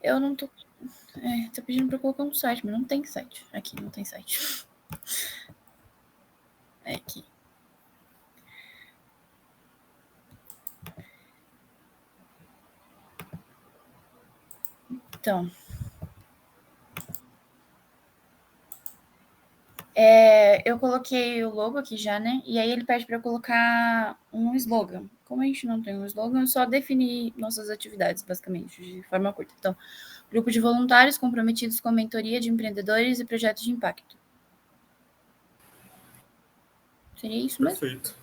Eu não tô... tá pedindo para colocar um site, mas não tem site. Aqui não tem site. Aqui. Então... eu coloquei o logo aqui já, né? E aí ele pede para eu colocar um slogan. Como a gente não tem um slogan, eu só defini nossas atividades, basicamente, de forma curta. Então, grupo de voluntários comprometidos com a mentoria de empreendedores e projetos de impacto. Seria isso mesmo? Perfeito.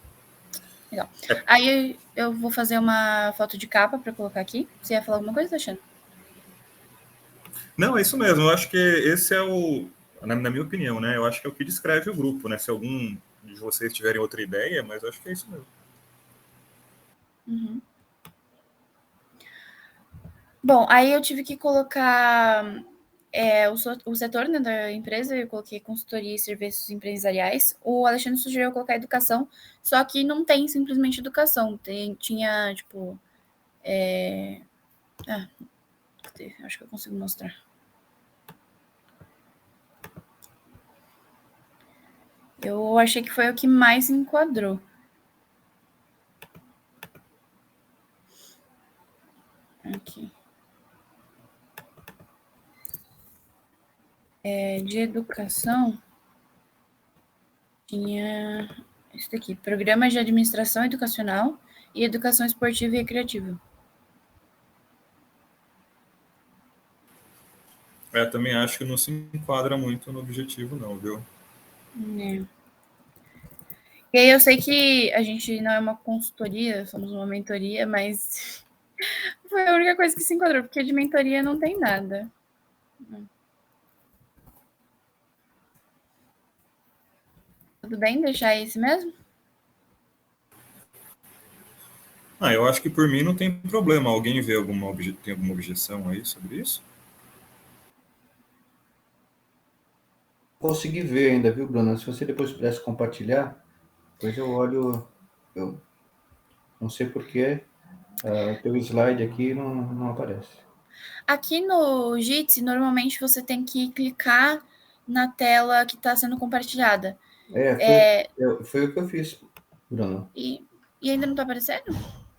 Legal. Aí eu vou fazer uma foto de capa para colocar aqui. Você ia falar alguma coisa, Alexandre? Não, é isso mesmo. Eu acho que esse é o, na minha opinião, né? Eu acho que é o que descreve o grupo, né? Se algum de vocês tiverem outra ideia, mas eu acho que é isso mesmo. Uhum. Bom, aí eu tive que colocar o setor, né, da empresa, eu coloquei consultoria e serviços empresariais. O Alexandre sugeriu eu colocar educação, só que não tem simplesmente educação. Tinha, tipo... acho que eu consigo mostrar. Eu achei que foi o que mais enquadrou. Aqui. De educação, tinha esse daqui, Programas de Administração Educacional e Educação Esportiva e Recreativa. Também acho que não se enquadra muito no objetivo, não, viu? E aí eu sei que a gente não é uma consultoria, somos uma mentoria, mas foi a única coisa que se enquadrou, porque de mentoria não tem nada. Tudo bem deixar esse mesmo? Eu acho que por mim não tem problema. Alguém vê tem alguma objeção aí sobre isso? Consegui ver ainda, viu, Bruno? Se você depois pudesse compartilhar, depois eu olho. Eu não sei porquê, o teu slide aqui não aparece. Aqui no Jitsi, normalmente você tem que clicar na tela que está sendo compartilhada. Foi o que eu fiz, Bruno. E ainda não está aparecendo?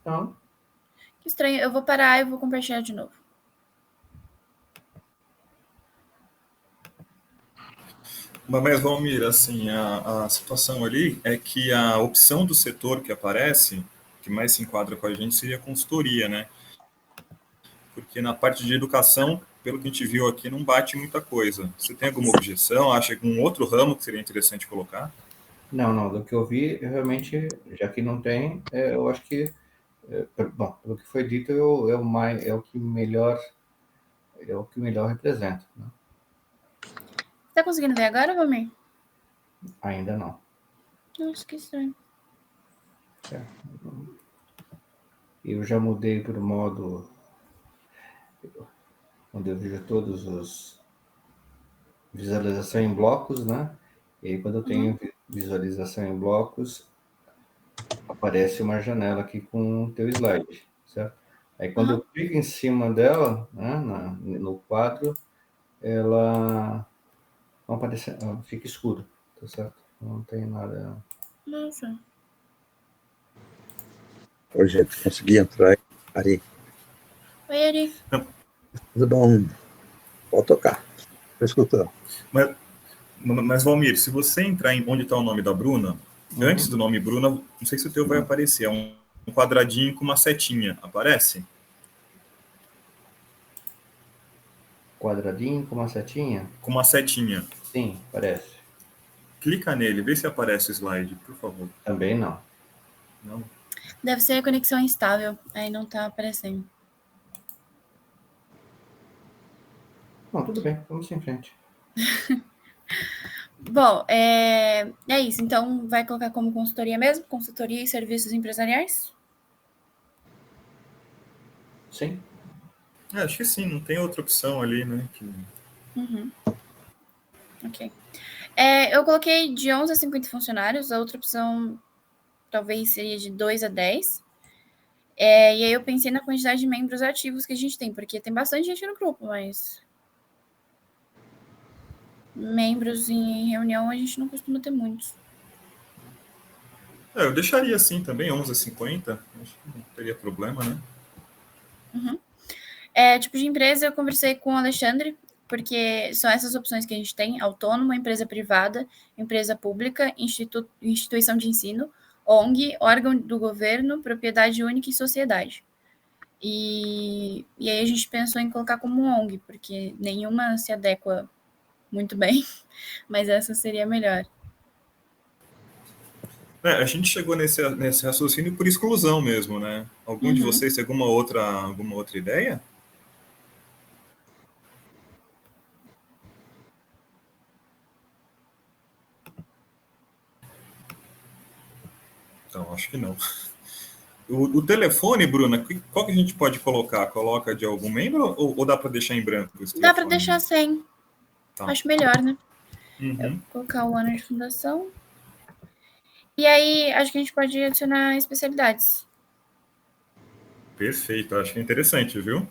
Não. Que estranho. Eu vou parar e vou compartilhar de novo. Mas, Valmir, assim, a situação ali é que a opção do setor que aparece, que mais se enquadra com a gente, seria a consultoria, né? Porque na parte de educação, pelo que a gente viu aqui, não bate muita coisa. Você tem alguma objeção? Acha que um outro ramo que seria interessante colocar? Não, do que eu vi, realmente, já que não tem, eu acho que, bom, pelo que foi dito, é o que melhor representa, né? Tá conseguindo ver agora, Valmir? Ainda não. Nossa, que estranho. Eu já mudei para o modo onde eu vejo todos os visualização em blocos, né? E aí, quando eu tenho visualização em blocos, aparece uma janela aqui com o teu slide, certo? Aí, quando eu clico em cima dela, né, no quadro, ela não aparece, ela fica escuro, tá certo? Não tem nada. Nossa. Oi, gente, consegui entrar. Ari, Oi, Ari. tudo bom? Pode tocar. Estou escutando. Mas, Valmir, se você entrar em onde está o nome da Bruna, antes do nome Bruna, não sei se o teu vai aparecer, é um quadradinho com uma setinha. Aparece? Quadradinho com uma setinha? Com uma setinha. Sim, aparece. Clica nele, vê se aparece o slide, por favor. Também não. Não? Deve ser a conexão instável, aí não tá aparecendo. Não, tudo bem, vamos em frente. Bom, é isso. Então, vai colocar como consultoria mesmo? Consultoria e serviços empresariais? Sim. Acho que sim, não tem outra opção ali, né? Ok. Eu coloquei de 11 a 50 funcionários. A outra opção talvez seria de 2 a 10. E aí eu pensei na quantidade de membros ativos que a gente tem, porque tem bastante gente no grupo, mas membros em reunião a gente não costuma ter muitos. Eu deixaria assim também, 11,50. Acho que não teria problema, né? Uhum. Tipo de empresa, eu conversei com o Alexandre, porque são essas opções que a gente tem: autônomo, empresa privada, empresa pública, instituição de ensino, ONG, órgão do governo, propriedade única e sociedade. E aí a gente pensou em colocar como ONG, porque nenhuma se adequa muito bem, mas essa seria melhor. A gente chegou nesse raciocínio por exclusão mesmo, né? Algum de vocês tem alguma outra ideia? Então, acho que não. O telefone, Bruna, qual que a gente pode colocar? Coloca de algum membro ou dá para deixar em branco esse Dá para telefone? deixar sem. Tá. Acho melhor, né? Uhum. Eu vou colocar o ano de fundação. E aí, acho que a gente pode adicionar especialidades. Perfeito, acho que é interessante, viu?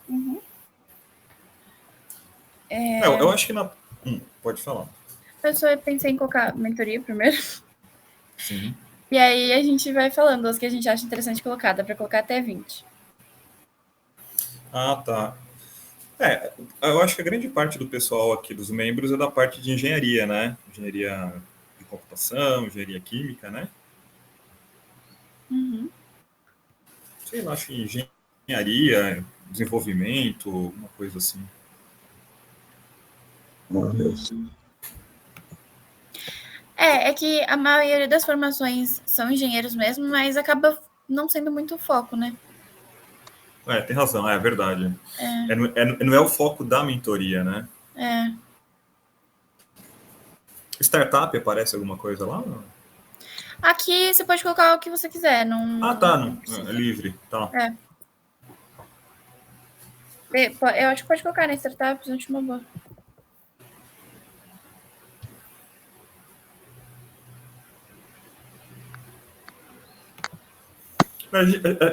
Uhum. Eu acho que pode falar. Eu só pensei em colocar mentoria primeiro. Sim. E aí a gente vai falando as que a gente acha interessante colocar. Dá para colocar até 20. Ah, tá. Eu acho que a grande parte do pessoal aqui, dos membros, é da parte de engenharia, né? Engenharia de computação, engenharia química, né? Uhum. Sei lá, acho que engenharia, desenvolvimento, uma coisa assim. Meu Deus. É que a maioria das formações são engenheiros mesmo, mas acaba não sendo muito o foco, né? Tem razão, é verdade. Não é o foco da mentoria, né? Startup aparece alguma coisa lá? Aqui você pode colocar o que você quiser. Não, Tá, não precisa. é livre, tá. Eu acho que pode colocar, né? Startups, acho uma boa.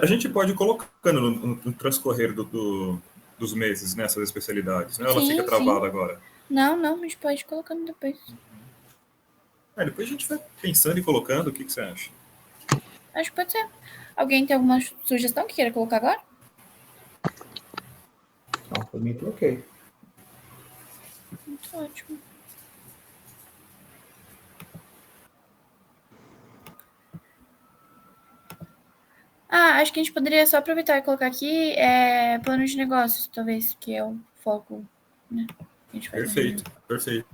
A gente pode ir colocando no transcorrer dos meses nessas especialidades, né? Ela fica travada agora. Não, a gente pode ir colocando depois. Depois a gente vai pensando e colocando, o que você acha? Acho que pode ser. Alguém tem alguma sugestão que queira colocar agora? Não, por mim, coloquei. Muito ótimo. Acho que a gente poderia só aproveitar e colocar aqui plano de negócios, talvez, que é o foco, né? Que a gente faz. Perfeito.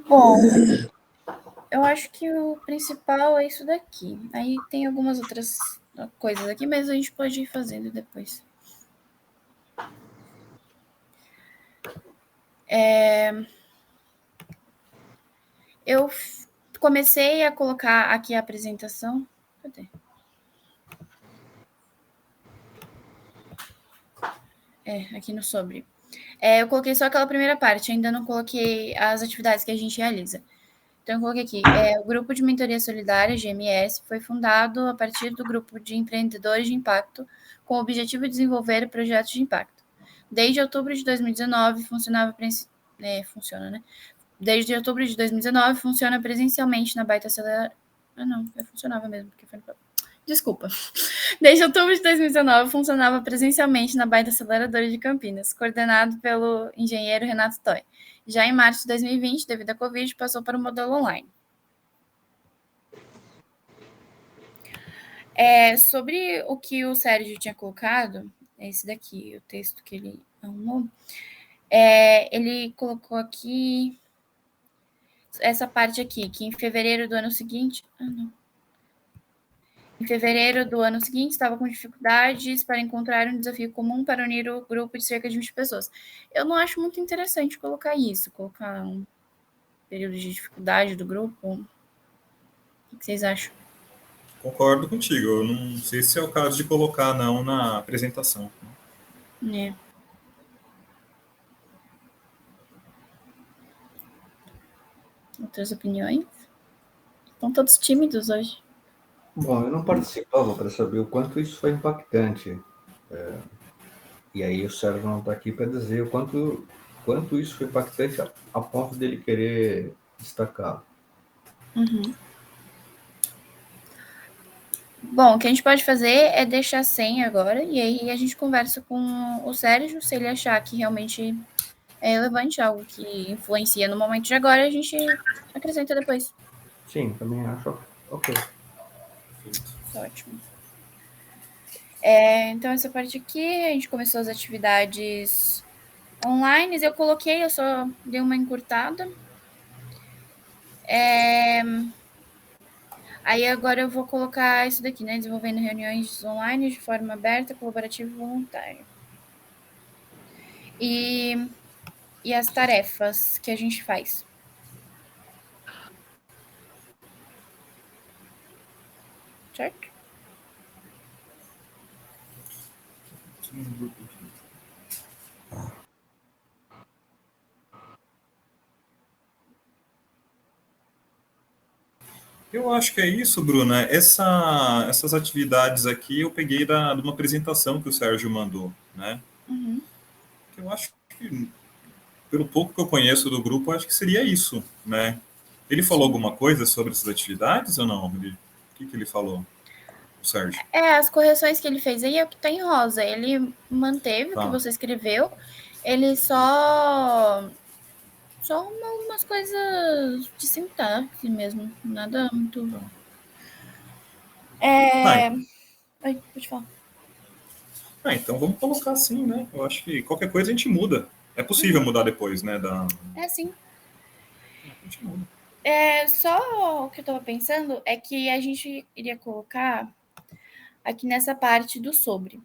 Bom, eu acho que o principal é isso daqui. Aí tem algumas outras coisas aqui, mas a gente pode ir fazendo depois. Eu comecei a colocar aqui a apresentação. Cadê? Aqui no sobre. Eu coloquei só aquela primeira parte, ainda não coloquei as atividades que a gente realiza. Então, eu coloquei aqui, o Grupo de Mentoria Solidária, GMS, foi fundado a partir do Grupo de Empreendedores de Impacto, com o objetivo de desenvolver projetos de impacto. Desde outubro de 2019, funciona, né? Desde outubro de 2019, funciona presencialmente na Baita Aceleradora. Funcionava mesmo, porque foi... Desculpa. Desde outubro de 2019, funcionava presencialmente na Baita Aceleradora de Campinas, coordenado pelo engenheiro Renato Toy. Já em março de 2020, devido à Covid, passou para o modelo online. Sobre o que o Sérgio tinha colocado, esse daqui, o texto que ele arrumou, ele colocou aqui essa parte aqui, que em fevereiro do ano seguinte... Em fevereiro do ano seguinte, estava com dificuldades para encontrar um desafio comum para unir o grupo de cerca de 20 pessoas. Eu não acho muito interessante colocar isso, colocar um período de dificuldade do grupo. O que vocês acham? Concordo contigo. Eu não sei se é o caso de colocar, não, na apresentação. Outras opiniões? Estão todos tímidos hoje. Bom, eu não participava para saber o quanto isso foi impactante. E aí o Sérgio não está aqui para dizer o quanto isso foi impactante a ponto dele querer destacar. Uhum. Bom, o que a gente pode fazer é deixar sem agora, e aí a gente conversa com o Sérgio, se ele achar que realmente é relevante, algo que influencia no momento de agora, a gente acrescenta depois. Sim, também acho ok. Ótimo. Então, essa parte aqui, a gente começou as atividades online, eu coloquei, eu só dei uma encurtada. Aí agora eu vou colocar isso daqui, né? Desenvolvendo reuniões online de forma aberta, colaborativa e voluntária. E as tarefas que a gente faz. Certo? Eu acho que é isso, Bruna. Essas atividades aqui eu peguei de uma apresentação que o Sérgio mandou, né? Uhum. Eu acho que, pelo pouco que eu conheço do grupo, acho que seria isso, né? Ele falou alguma coisa sobre essas atividades ou não? O que ele falou, o Sérgio? As correções que ele fez aí é o que tá em rosa. Ele manteve o que você escreveu, ele só arrumou algumas coisas de sintaxe mesmo. Nada muito. Oi, pode falar. Então vamos colocar assim, né? Eu acho que qualquer coisa a gente muda. É possível mudar depois, né? Sim. A gente muda. Só o que eu tava pensando é que a gente iria colocar aqui nessa parte do sobre.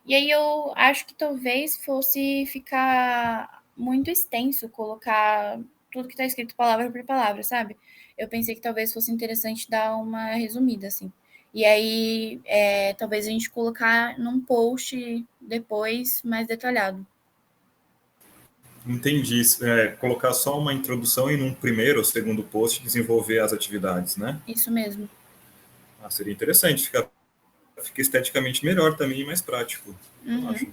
E aí eu acho que talvez fosse ficar muito extenso colocar tudo que está escrito palavra por palavra, sabe? Eu pensei que talvez fosse interessante dar uma resumida, assim. E aí, talvez a gente colocar num post depois mais detalhado. Entendi. Colocar só uma introdução e num primeiro ou segundo post desenvolver as atividades, né? Isso mesmo. Seria interessante. Fica esteticamente melhor também e mais prático. Eu acho.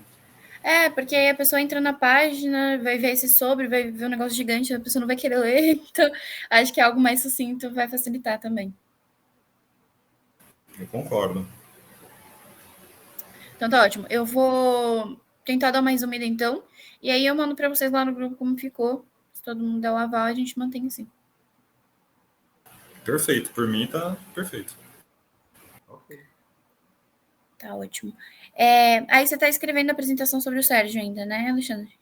Porque aí a pessoa entra na página, vai ver esse sobre, vai ver um negócio gigante, a pessoa não vai querer ler. Então, acho que algo mais sucinto vai facilitar também. Eu concordo. Então tá ótimo. Eu vou tentar dar uma resumida então. E aí eu mando para vocês lá no grupo como ficou. Se todo mundo der o aval, a gente mantém assim. Perfeito. Por mim tá perfeito. Ok. Tá ótimo. Aí você tá escrevendo a apresentação sobre o Sérgio ainda, né, Alexandre?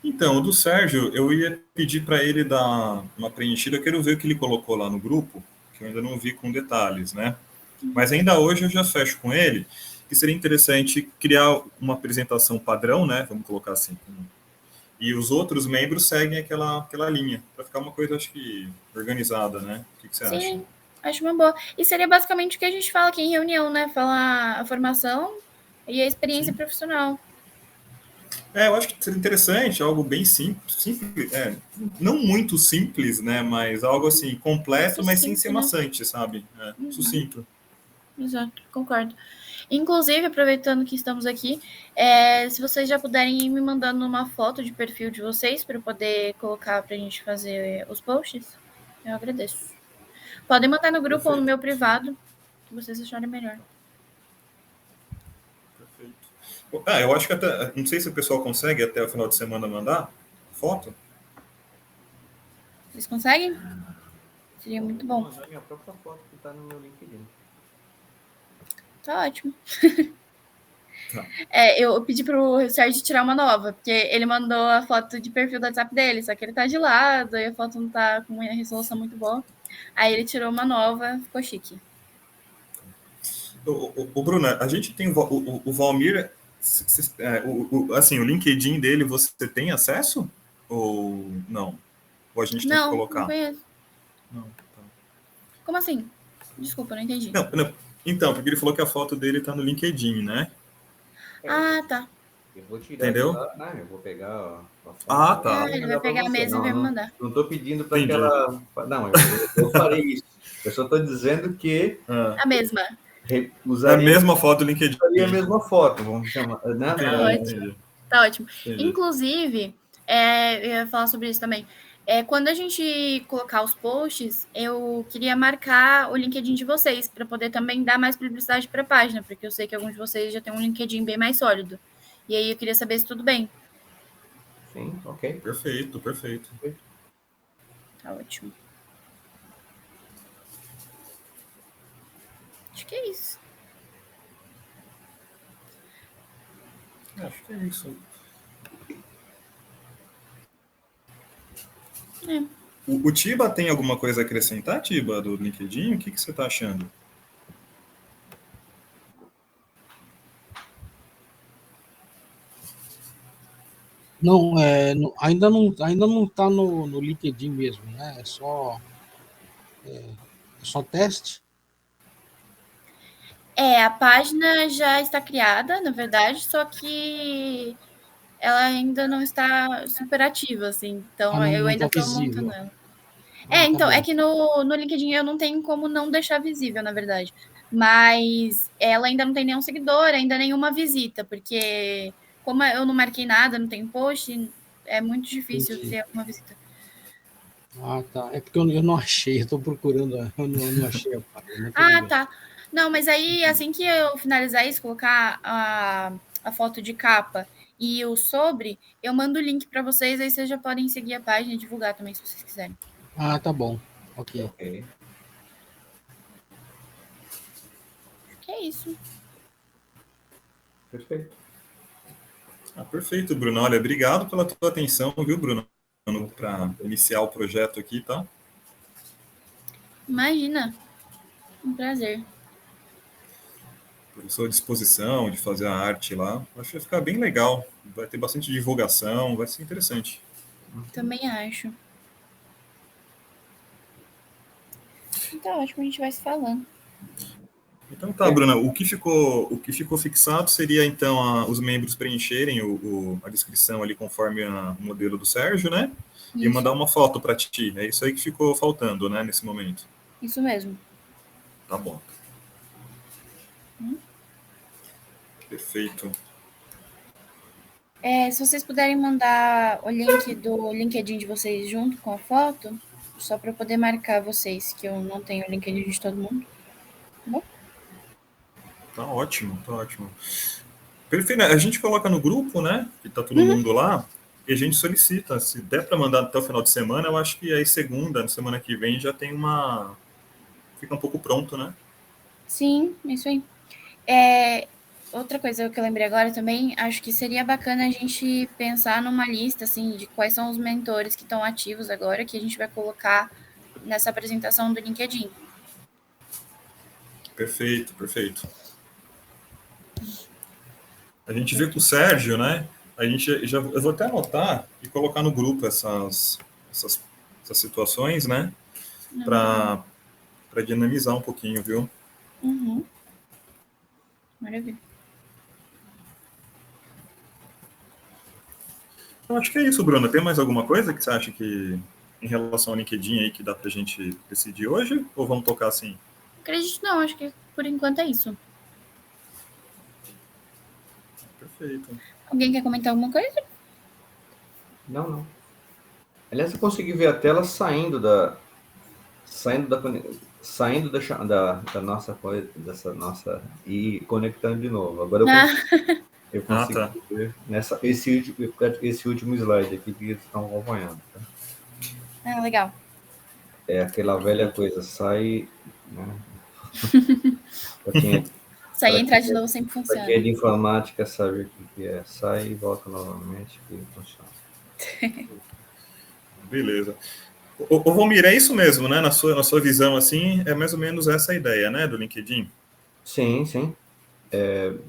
Então, o do Sérgio, eu ia pedir para ele dar uma preenchida. Eu quero ver o que ele colocou lá no grupo, que eu ainda não vi com detalhes, né? Mas ainda hoje eu já fecho com ele que seria interessante criar uma apresentação padrão, né? Vamos colocar assim. E os outros membros seguem aquela linha, para ficar uma coisa, acho que, organizada, né? O que você acha? Sim, acho uma boa. E seria basicamente o que a gente fala aqui em reunião, né? Falar a formação e a experiência profissional. Eu acho que seria interessante, algo bem simples, não muito simples, né? Mas algo assim, completo, mas sem ser maçante, sabe? Sucinto. Exato, concordo. Inclusive, aproveitando que estamos aqui, se vocês já puderem ir me mandando uma foto de perfil de vocês para eu poder colocar para a gente fazer os posts, eu agradeço. Podem mandar no grupo ou no meu privado, que vocês acharem melhor. Perfeito. Eu acho que até, não sei se o pessoal consegue até o final de semana mandar foto. Vocês conseguem? Seria muito bom. Vou mandar minha própria foto que está no meu LinkedIn. Tá ótimo. Tá. Eu pedi pro Sérgio tirar uma nova, porque ele mandou a foto de perfil do WhatsApp dele, só que ele tá de lado, e a foto não tá com uma resolução muito boa. Aí ele tirou uma nova, ficou chique. O Bruna, a gente tem o Valmir, assim, o LinkedIn dele, você tem acesso? Ou não? Ou a gente tem que colocar? Não conheço. Não, tá. Como assim? Desculpa, não entendi. Não. Então, porque ele falou que a foto dele tá no LinkedIn, né? Ah, tá. Eu vou tirar Entendeu? de lá, não, eu vou pegar a foto. Ah, tá. Ele vai pegar a mesa e vai me mandar. Não estou pedindo para Entendi. aquela... Não, eu farei isso. Eu só estou dizendo que A mesma. É a usaria mesma foto do LinkedIn. a mesma foto, vamos chamar, né? Entendi. Tá ótimo. Entendi. Inclusive, eu ia falar sobre isso também. Quando a gente colocar os posts, eu queria marcar o LinkedIn de vocês, para poder também dar mais publicidade para a página, porque eu sei que alguns de vocês já têm um LinkedIn bem mais sólido. E aí eu queria saber se tudo bem. Sim, ok. Perfeito, perfeito. Tá ótimo. Acho que é isso. Acho que é isso. O Tiba tem alguma coisa a acrescentar, Tiba, do LinkedIn? O que você está achando? Não, ainda não está no LinkedIn mesmo, né? É só teste. A página já está criada, na verdade, só que ela ainda não está super ativa, assim. Então, eu ainda estou montando ela. Então, tá é que no LinkedIn eu não tenho como não deixar visível, na verdade. Mas ela ainda não tem nenhum seguidor, ainda nenhuma visita, porque como eu não marquei nada, não tem post, é muito difícil ter alguma visita. Ah, tá. É porque eu não achei, eu estou procurando, eu não achei a página. Tá. Não, mas aí, assim que eu finalizar isso, colocar a foto de capa e o sobre, eu mando o link para vocês, aí vocês já podem seguir a página e divulgar também, se vocês quiserem. Ah, tá bom. Ok. Que é isso. Perfeito. Perfeito, Bruno. Olha, obrigado pela tua atenção, viu, Bruno, para iniciar o projeto aqui, tá? Imagina. Um prazer. Por sua disposição de fazer a arte lá. Acho que vai ficar bem legal. Vai ter bastante divulgação, vai ser interessante. Também acho. Então, ótimo, a gente vai se falando. Então tá, Bruna, o que ficou fixado seria, então, os membros preencherem a descrição ali conforme o modelo do Sérgio, né? Isso. E mandar uma foto para ti. É isso aí que ficou faltando, né, nesse momento. Isso mesmo. Tá bom. Perfeito. Se vocês puderem mandar o link do LinkedIn de vocês junto com a foto, só para eu poder marcar vocês, que eu não tenho o LinkedIn de todo mundo. Tá bom? Tá ótimo, tá ótimo. Perfeito. A gente coloca no grupo, né? Que tá todo mundo lá, e a gente solicita. Se der para mandar até o final de semana, eu acho que aí segunda, na semana que vem, já tem fica um pouco pronto, né? Sim, isso aí. Outra coisa que eu lembrei agora também, acho que seria bacana a gente pensar numa lista, assim, de quais são os mentores que estão ativos agora, que a gente vai colocar nessa apresentação do LinkedIn. Perfeito, perfeito. A gente vê com o Sérgio, né? Eu vou até anotar e colocar no grupo essas situações, né? Para dinamizar um pouquinho, viu? Maravilha. Eu acho que é isso, Bruna. Tem mais alguma coisa que você acha que, em relação ao LinkedIn aí, que dá pra gente decidir hoje? Ou vamos tocar assim? Acredito não, acho que por enquanto é isso. Perfeito. Alguém quer comentar alguma coisa? Não. Aliás, eu consegui ver a tela saindo da nossa coisa, dessa nossa, e conectando de novo. Agora eu consigo ver esse último slide aqui que eles estão acompanhando. Tá? Legal. É aquela velha coisa, sai, né? Sair e entrar de novo sempre funciona. Quem é de informática sabe o que é. Sai e volta novamente que funciona. Beleza. Ô, Valmir, é isso mesmo, né? Na sua visão, assim, é mais ou menos essa a ideia, né, do LinkedIn? Sim.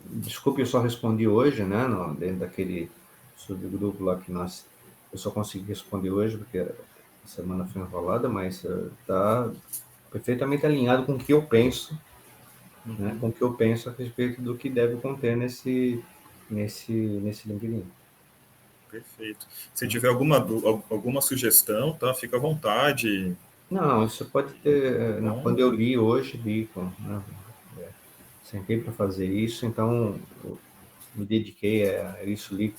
Desculpe, eu só respondi hoje, né, dentro daquele subgrupo lá que eu só consegui responder hoje, porque a semana foi enrolada, mas está perfeitamente alinhado com o que eu penso, né, com o que eu penso a respeito do que deve conter nesse nesse LinkedIn. Perfeito. Se tiver alguma sugestão, tá? Fica à vontade. Não, isso pode ter. Quando eu li hoje, né, sentei para fazer isso, então eu me dediquei a isso, li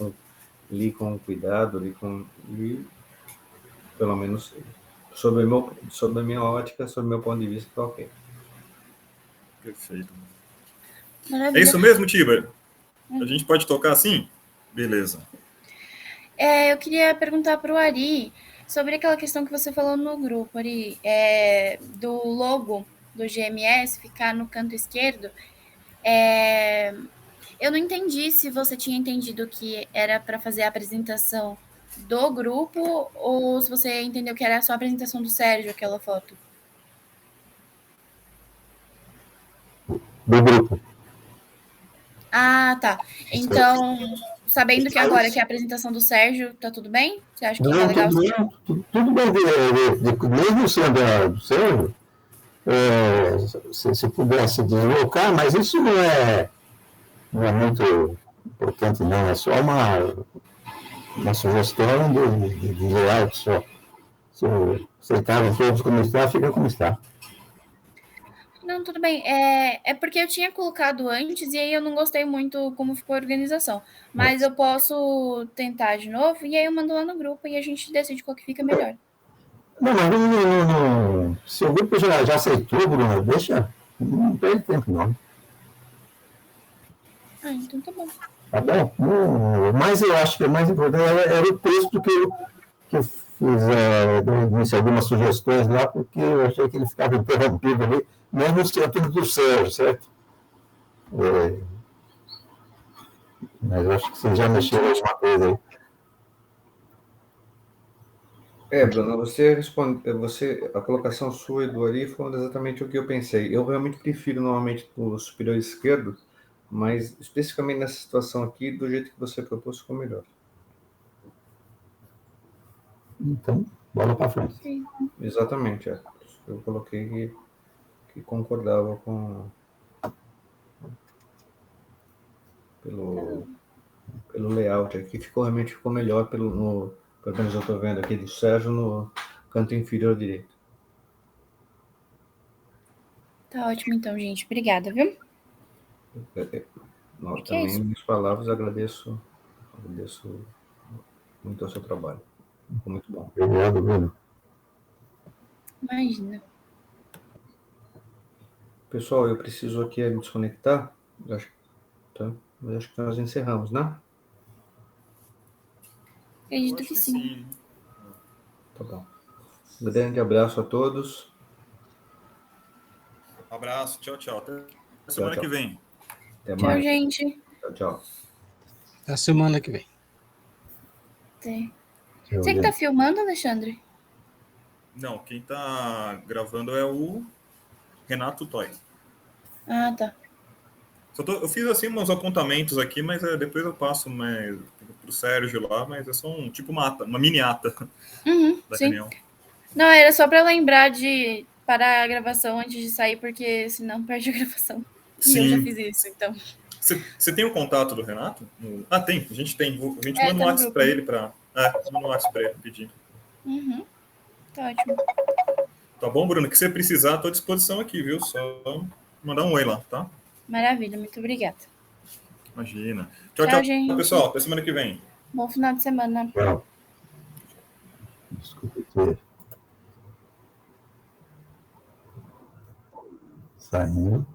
com cuidado, li pelo menos sobre a minha ótica, sobre o meu ponto de vista, tá ok. Perfeito. Maravilha. É isso mesmo, Tiber? A gente pode tocar assim? Beleza. Eu queria perguntar para o Ari sobre aquela questão que você falou no grupo, Ari, do logo do GMS ficar no canto esquerdo. Eu não entendi se você tinha entendido que era para fazer a apresentação do grupo ou se você entendeu que era só a apresentação do Sérgio, aquela foto. Do grupo. Ah, tá. Então, sabendo que agora que é a apresentação do Sérgio, tá tudo bem? Você acha que tá legal? Tudo bem, mesmo sendo do Sérgio, se pudesse deslocar, mas isso não é muito importante, não. É só uma sugestão de layout só. Se aceitarem todos como está, fica como está. Não, tudo bem. É porque eu tinha colocado antes e aí eu não gostei muito como ficou a organização. Mas eu posso tentar de novo e aí eu mando lá no grupo e a gente decide qual que fica melhor. Não, mas não, se o grupo já aceitou, Bruno, deixa, não perde tempo, não. Ah, então tá bom. Tá bom? Mas eu acho que o mais importante era o texto que eu fiz algumas sugestões lá, porque eu achei que ele ficava interrompido ali, mesmo sendo do Sérgio, certo? Mas eu acho que você já mexeu em alguma coisa aí. Bruno, a colocação sua e do Ari foi exatamente o que eu pensei. Eu realmente prefiro normalmente o superior esquerdo, mas especificamente nessa situação aqui, do jeito que você propôs, ficou melhor. Então, bola para frente. Sim. Exatamente, eu coloquei que concordava pelo layout aqui, realmente ficou melhor pelo menos eu estou vendo aqui do Sérgio no canto inferior direito. Tá ótimo então, gente. Obrigada, viu? Também, minhas palavras, agradeço muito ao seu trabalho. Ficou muito bom. Obrigado, Bruno. Imagina. Pessoal, eu preciso aqui me desconectar. Acho que nós encerramos, né? Acredito que sim. Tá bom. Um grande abraço a todos. Abraço, tchau. Até semana que vem. Até tchau, mais. gente. Tchau. Até semana que vem. Você que tá filmando, Alexandre? Não, quem tá gravando é o Renato Toy. Ah, tá. Eu fiz assim uns apontamentos aqui, mas depois eu passo pro Sérgio lá, mas é só uma mini ata da sim. reunião. Não, era só para lembrar de parar a gravação antes de sair, porque senão perde a gravação. Sim. E eu já fiz isso, então. Você tem o contato do Renato? Tem. A gente tem. A gente manda um tá WhatsApp para ele manda um WhatsApp para ele pedir. Tá ótimo. Tá bom, Bruno? Que você precisar, tô à disposição aqui, viu? Só mandar um oi lá, tá? Maravilha, muito obrigada. Imagina. Tchau, gente. Pessoal. Até semana que vem. Bom final de semana. Tchau. Desculpa. Saindo.